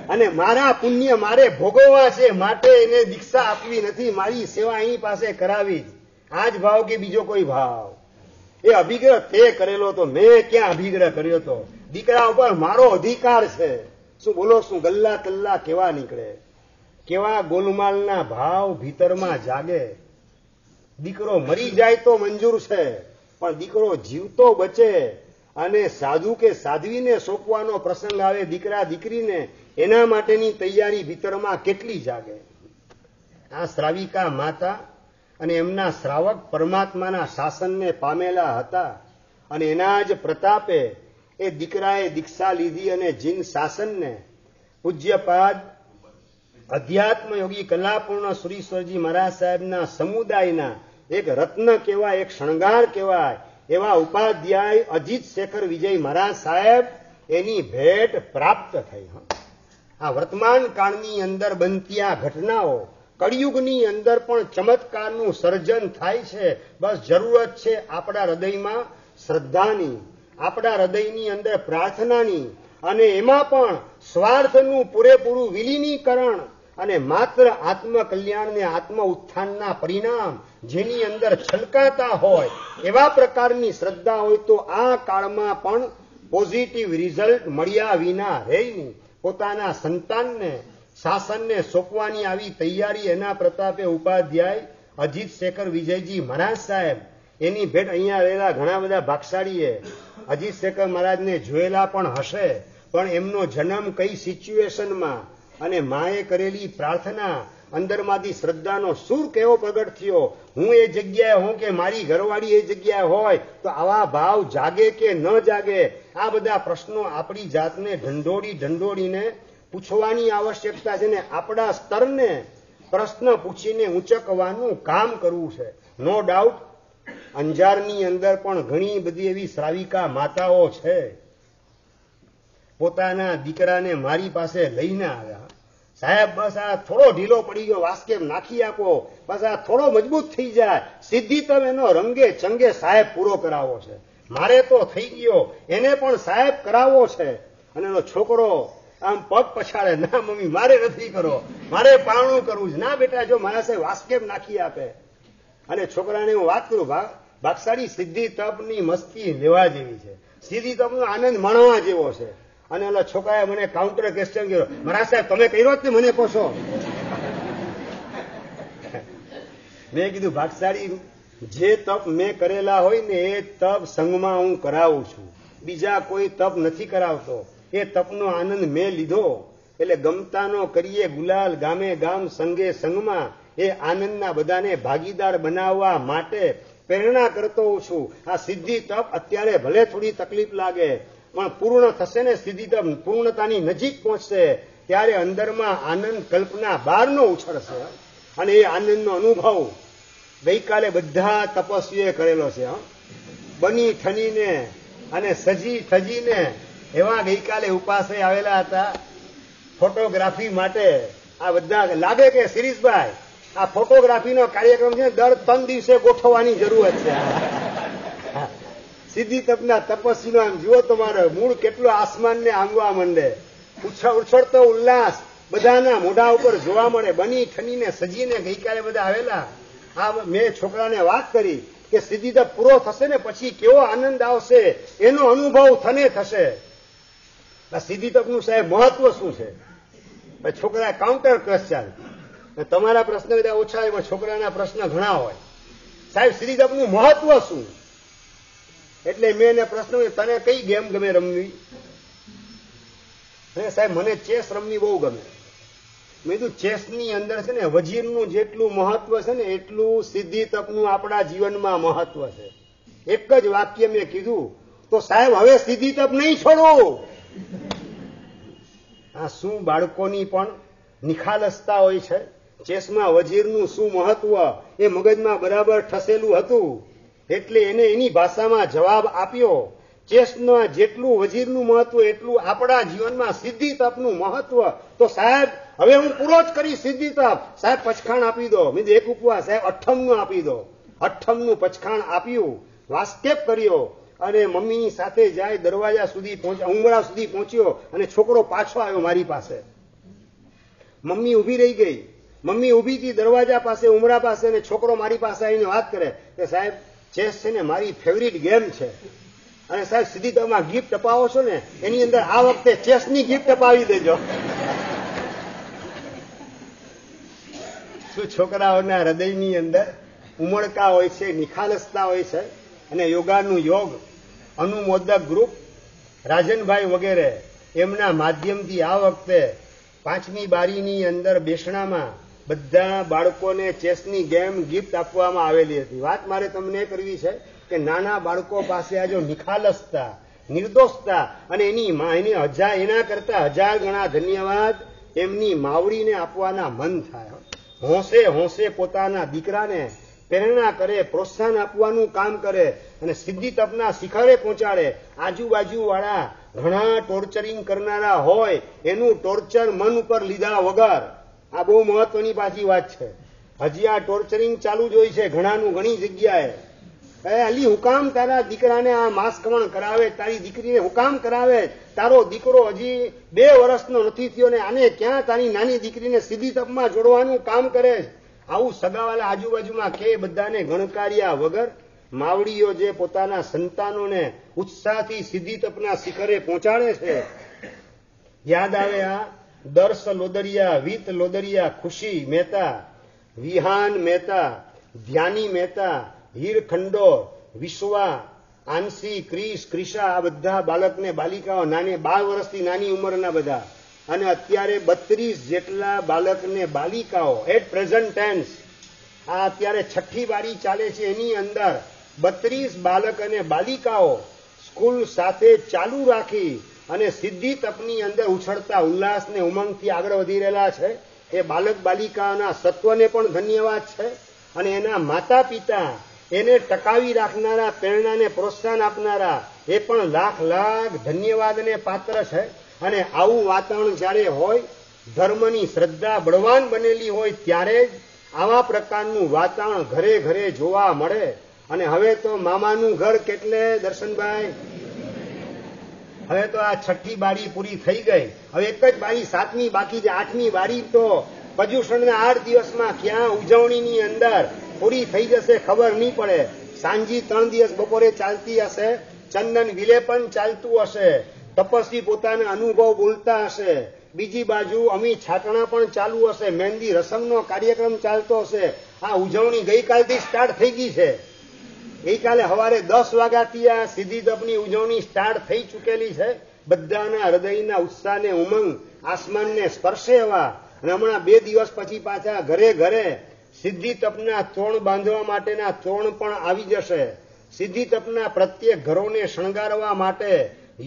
અને મારા પુણ્ય મારે ભોગવવા છે માટે એને દીક્ષા આપવી નથી, મારી સેવા એની પાસે કરાવી. આ જ ભાવ કે બીજો કોઈ ભાવ? એ અભિગ્રહ તે કરેલો તો, મેં ક્યાં અભિગ્રહ કર્યો તો? દીકરા ઉપર મારો અધિકાર છે. શું બોલો, શું ગલ્લા તલ્લા કેવા નીકળે, કેવા ગોલમાલના ભાવ ભીતરમાં જાગે. દીકરો મરી જાય તો મંજૂર છે, પણ દીકરો જીવતો બચે અને સાધુ કે સાધ્વીને સોંપવાનો પ્રસંગ આવે દીકરા દીકરીને, એના માટેની તૈયારી ભીતરમાં કેટલી જાગે. આ શ્રાવિકા માતા અને એમના શ્રાવક પરમાત્માના શાસનને પામેલા હતા અને એના જ પ્રતાપે એ દીકરાએ દીક્ષા લીધી અને જીન શાસનને પૂજ્યપાદ અધ્યાત્મ યોગી કલાપૂર્ણ સુરીશ્વરજી મહારાજ સાહેબના સમુદાયના એક રત્ન કહેવાય, એક શણગાર કહેવાય એવા ઉપાધ્યાય અજીત શેખર વિજય મહારાજ સાહેબ એની ભેટ પ્રાપ્ત થઈ. આ વર્તમાન કાળની અંદર બનતી આ ઘટનાઓ કળિયુગની અંદર પણ ચમત્કારનું સર્જન થાય છે. બસ જરૂરત છે આપણા હૃદયમાં શ્રદ્ધાની, આપણા હૃદયની અંદર પ્રાર્થનાની, અને એમાં પણ સ્વાર્થનું પૂરેપૂરું વિલીનીકરણ અને માત્ર આત્મકલ્યાણ ને આત્મ ઉત્થાનના પરિણામ જેની અંદર છલકાતા હોય એવા પ્રકારની શ્રદ્ધા હોય તો આ કાળમાં પણ પોઝિટિવ રિઝલ્ટ મળ્યા વિના રહે નહીં. પોતાના સંતાનને શાસનને સોંપવાની આવી તૈયારી એના પ્રતાપે ઉપાધ્યાય અજીત શેખર વિજયજી મહારાજ સાહેબ એની ભેટ અહીંયા રહેલા ઘણા બધા ભાગશાળીએ અજીત શેખર મહારાજને જોયેલા પણ હશે, પણ એમનો જન્મ કઈ સિચ્યુએશનમાં અને માએ કરેલી પ્રાર્થના અંદરમાંથી શ્રદ્ધાનો સૂર કેવો પ્રગટ થયો. હું એ જગ્યાએ હોઉં કે મારી ઘરવાળી એ જગ્યાએ હોય તો આવા ભાવ જાગે કે ન જાગે, આ બધા પ્રશ્નો આપણી જાતને ઢંઢોળીને પૂછવાની આવશ્યકતા છે ને આપણા સ્તરને પ્રશ્ન પૂછીને ઊંચકવાનું કામ કરવું છે. નો ડાઉટ અંજારની અંદર પણ ઘણી બધી એવી શ્રાવિકા માતાઓ છે, પોતાના દીકરાને મારી પાસે લઈને આવ્યા, સાહેબ બસ આ થોડો ઢીલો પડી ગયો, વાસ્કેપ નાખી આપો, બસ આ થોડો મજબૂત થઈ જાય, સીધી તમે એનો રંગે ચંગે સાહેબ પૂરો કરાવો છે. મારે તો થઈ ગયો, એને પણ સાહેબ કરાવવો છે. અને એનો છોકરો આમ પગ પછાડે, ના મમ્મી મારે નથી કરો, મારે પારણું કરવું છે. ના બેટા જો મારા સાહેબ વાસ્કેપ નાખી આપે. અને છોકરાને હું વાત કરું, ભાગશાળી સિદ્ધિ તપની મસ્તી લેવા જેવી છે, સિદ્ધિ તપનો આનંદ માણવા જેવો છે. અને ઓલા છોકરાએ મને કાઉન્ટર ક્વેશ્ચન કર્યો, મહારાજ સાહેબ તમે કર્યો જ ને મને પૂછો. મેં કીધું ભાગશાળી જે તપ મેં કરેલા હોય ને એ તપ સંઘમાં હું કરાવું છું, બીજા કોઈ તપ નથી કરાવતો. એ તપનો આનંદ મેં લીધો એટલે ગમતાનો કરીએ ગુલાલ, ગામે ગામ સંગે સંગમાં એ આનંદના બધાને ભાગીદાર બનાવવા માટે પ્રેરણા કરતો હોઉં છું. આ સિદ્ધિ તપ અત્યારે ભલે થોડી તકલીફ લાગે પણ પૂર્ણ થશે ને, સિદ્ધિ તપ પૂર્ણતાની નજીક પહોંચશે ત્યારે અંદરમાં આનંદ કલ્પના બહારનો ઉછળશે. અને એ આનંદનો અનુભવ ગઈકાલે બધા તપસ્વીઓએ કરેલો છે. બની ઠનીને અને સજી થજીને એવા ગઈકાલે ઉપાસે આવેલા હતા ફોટોગ્રાફી માટે. આ બધા લાગે કે શિરીષભાઈ આ ફોટોગ્રાફીનો કાર્યક્રમ છે દર 3 દિવસે ગોઠવવાની જરૂરત છે. સિદ્ધિ તપના તપસ્વીનો આમ જુઓ તમારે મૂળ કેટલો આસમાનને આંગવા માંડે, ઉછળતો ઉલ્લાસ બધાના મોઢા ઉપર જોવા મળે. બની ઠનીને સજીને ગઈકાલે બધા આવેલા. આ મેં છોકરાને વાત કરી કે સિદ્ધિ તપ પૂરો થશે ને પછી કેવો આનંદ આવશે એનો અનુભવ થને થશે. સિદ્ધિ તપનું સાહેબ મહત્વ શું છે? છોકરા કાઉન્ટર ક્વેશ્ચન. તમારા પ્રશ્ન બધા ઓછા હોય પણ છોકરાના પ્રશ્ન ઘણા હોય. સાહેબ સિદ્ધિ તપનું મહત્વ શું? એટલે મેં એને પ્રશ્ન તને કઈ ગેમ ગમે રમવી? સાહેબ મને ચેસ રમવી બહુ ગમે. મેં કીધું ચેસની અંદર છે ને વજીરનું જેટલું મહત્વ છે ને એટલું સિદ્ધિ તપનું આપણા જીવનમાં મહત્વ છે. એક જ વાક્ય મેં કીધું તો સાહેબ હવે સિદ્ધિ તપ નહીં છોડો. આ શું બાળકોની પણ નિખાલસતા હોય છે. ચેસમાં વજીરનું શું મહત્વ એ મગજમાં બરાબર ઠસેલું હતું એટલે એને એની ભાષામાં જવાબ આપ્યો. ચેસમાં જેટલું વજીરનું મહત્વ એટલું આપણા જીવનમાં સિદ્ધિ તપનું મહત્વ. તો સાહેબ હવે હું પૂરો જ કરી સિદ્ધિ તપ. સાહેબ પચખાણ આપી દો. મેં એક ઉપવાસ સાહેબ 8નું આપી દો. 8નું પચખાણ આપ્યું, વાસ્કેપ કર્યો અને મમ્મીની સાથે જાય દરવાજા સુધી પહોંચ્યો, ઉંબરા સુધી પહોંચ્યો અને છોકરો પાછો આવ્યો મારી પાસે. મમ્મી ઉભી રહી ગઈ. મમ્મી ઉભી હતી દરવાજા પાસે, ઉમરા પાસે, અને છોકરો મારી પાસે આવીને વાત કરે કે સાહેબ ચેસ છે ને મારી ફેવરિટ ગેમ છે અને સાહેબ સિદ્ધિ તપમાં ગિફ્ટ અપાવો છો ને એની અંદર આ વખતે ચેસની ગિફ્ટ અપાવી દેજો. શું છોકરાઓના હૃદયની અંદર ઉમળકા હોય છે, નિખાલસતા હોય છે. અને યોગાનું યોગ અનુમોદક ગ્રુપ રાજનભાઈ વગેરે એમના માધ્યમથી આ વખતે 5મી બારીની અંદર બેસણામાં બધા બાળકોને ચેસની ગેમ ગિફ્ટ આપવામાં આવેલી હતી. વાત મારે તમને કરવી છે કે નાના બાળકો પાસે આ જો નિખાલસતા, નિર્દોષતા અને એના કરતા 1000 ગણા ધન્યવાદ એમની માવડીને આપવાના મન થાય. હોંશે પોતાના દીકરાને પ્રેરણા કરે, પ્રોત્સાહન આપવાનું કામ કરે અને સિદ્ધિ તપના શિખરે પહોંચાડે. આજુબાજુવાળા ઘણા ટોર્ચરિંગ કરનારા હોય એનું ટોર્ચર મન ઉપર લીધા વગર આ બહુ મહત્વની પાછી વાત છે. હજી આ ટોર્ચરિંગ ચાલુ જ હોય છે ઘણાનું ઘણી જગ્યાએ. અલી હુકામ તારા દીકરાને આ માસ્કમણ કરાવે, તારી દીકરીને હુકામ કરાવે, તારો દીકરો હજી 2 વર્ષનો નથી થયો ને આને ક્યાં તારી નાની દીકરીને સીધી તપમાં જોડવાનું કામ કરે. આવું સગાવાલા આજુબાજુમાં કે બધાને ગણકાર્યા વગર માવડીઓ જે પોતાના સંતાનોને ઉત્સાહથી સીધી તપના શિખરે પહોંચાડે છે. યાદ આવે આ દર્શ લોદરિયા, વીત લોદરિયા, ખુશી મહેતા, વિહાન મહેતા, ધ્યાની મહેતા, હીરખંડો, વિશ્વા, આંસી, ક્રિશ, ક્રિશા, આ બધા બાળકને બાલિકાઓ નાને 12 વર્ષથી નાની ઉંમરના બધા, અને અત્યારે 32 જેટલા બાળકને બાલિકાઓ એટ પ્રેઝન્ટ ટેન્સ. આ અત્યારે 6ઠી બારી ચાલે છે એની અંદર 32 બાળક અને બાલિકાઓ સ્કૂલ સાથે ચાલુ રાખી અને સિદ્ધિ તપની અંદર ઉછળતા ઉલ્લાસને ઉમંગથી આગળ વધી રહેલા છે. એ બાળક બાલિકાઓના સત્વને પણ ધન્યવાદ છે અને એના માતા પિતા એને ટકાવી રાખનારા, પ્રેરણાને પ્રોત્સાહન આપનારા એ પણ લાખ લાખ ધન્યવાદને પાત્ર છે. અને આવું વાતાવરણ જ્યારે હોય, ધર્મની શ્રદ્ધા બળવાન બનેલી હોય ત્યારે જ આવા પ્રકારનું વાતાવરણ ઘરે ઘરે જોવા મળે. અને હવે તો મામાનું ઘર કેટલે દર્શનભાઈ, હવે તો આ 6ઠી બારી પૂરી થઈ ગઈ. હવે એક જ બારી 7મી બાકી છે. 8મી બારી તો પર્યુષણના 8 દિવસમાં ક્યાં ઉજવણીની અંદર પૂરી થઈ જશે ખબર નહીં પડે. સાંજી 3 દિવસ બપોરે ચાલતી હશે, ચંદન વિલેપન ચાલતું હશે, તપસ્વી પોતાના અનુભવ બોલતા હશે, બીજી બાજુ અમી છાટણા પણ ચાલુ હશે, મહેંદી રસમનો કાર્યક્રમ ચાલતો હશે. આ ઉજવણી ગઈકાલથી સ્ટાર્ટ થઈ ગઈ છે. ગઈકાલે સવારે 10 વાગ્યાથી આ સિદ્ધિ તપની ઉજવણી સ્ટાર્ટ થઈ ચૂકેલી છે. બધાના હૃદયના ઉત્સાહને ઉમંગ આસમાનને સ્પર્શે એવા. અને હમણાં 2 દિવસ પછી પાછા ઘરે ઘરે સિદ્ધિ તપના તોરણ બાંધવા માટેના તોરણ પણ આવી જશે. સિદ્ધિ તપના પ્રત્યેક ઘરોને શણગારવા માટે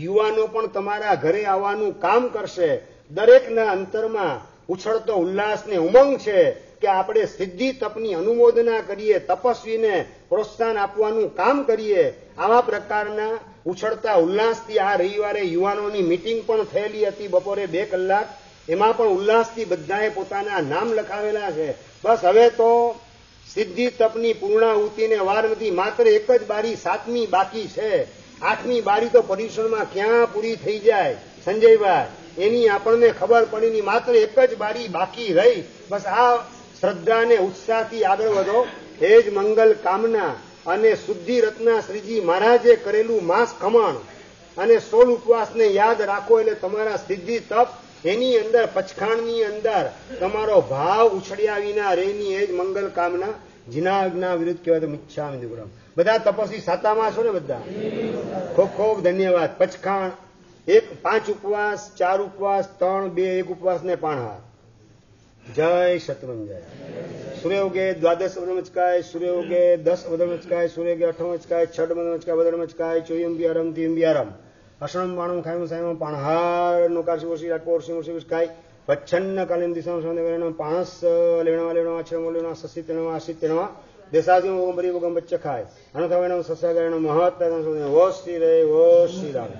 યુવાનો પણ તમારા ઘરે આવવાનું કામ કરશે. દરેકના અંતરમાં ઉછળતો ઉલ્લાસને ઉમંગ છે કે આપણે સિદ્ધિ તપની અનુમોદના કરીએ, તપસ્વીને પ્રોત્સાહન આપવાનું કામ કરીએ. આવા પ્રકારના ઉછળતા ઉલ્લાસથી આ રવિવારે યુવાનોની મીટિંગ પણ થયેલી હતી બપોરે 2 કલાક. એમાં પણ ઉલ્લાસથી બધાએ પોતાના નામ લખાવેલા છે. બસ હવે તો સિદ્ધિ તપની પૂર્ણાહુતિને વાર નથી. માત્ર એક જ બારી 7મી બાકી છે. 8મી બારી તો પર્યુષણમાં ક્યાં પૂરી થઈ જાય સંજયભાઈ, એની આપણને ખબર પડી નહીં. માત્ર એક જ બારી બાકી રહી. બસ આ શ્રદ્ધા અને ઉત્સાહથી આગળ વધો. એ જ મંગલ કામના. અને શુદ્ધિ રત્ના શ્રીજી મહારાજે કરેલું માસ ખમણ અને 16 ઉપવાસને યાદ રાખો એટલે તમારા સિદ્ધિ તપ એની અંદર પચખાણની અંદર તમારો ભાવ ઉછળ્યા વિના રેની. એ જ મંગલ કામના. જીનાજ્ઞા વિરુદ્ધ કહેવાય તો મિચ્છામિ દુક્કડમ. બધા તપસ્વી સાતામાં છો ને બધા? ખૂબ ખૂબ ધન્યવાદ. પચખાણ 5 ઉપવાસ, 4 ઉપવાસ, 3, 2, 1 ઉપવાસ ને પાણહાર. જય શત્રુંજય. સૂર્યોગે 12 વદનમચકાય, સૂર્યોગે 10 વદનમચકાય, સૂર્યોગે 8 મચકાય, 6 વદનમચકાય, વદનમચકાય, ચોયંબિયારમ તિયંબિયારમ, અશરમ બાણમ ખાયમ સાયમ પાણહાર નો કાશી રાજકોટ સિંહ કાય પચ્છન્ન કાલિમ દિશામ સંદે વેણમ પાણસ લેણવા લેણવા છેમ લેણવા સસી તેણવા આશિત તેણવા દેસાજી ઓગમ બરી ઓગમ બચ્ચે ખાય અનથા વેણમ સસ્યા ગણમ મહત્તા વો શ્રી રે વો શ્રી રામ.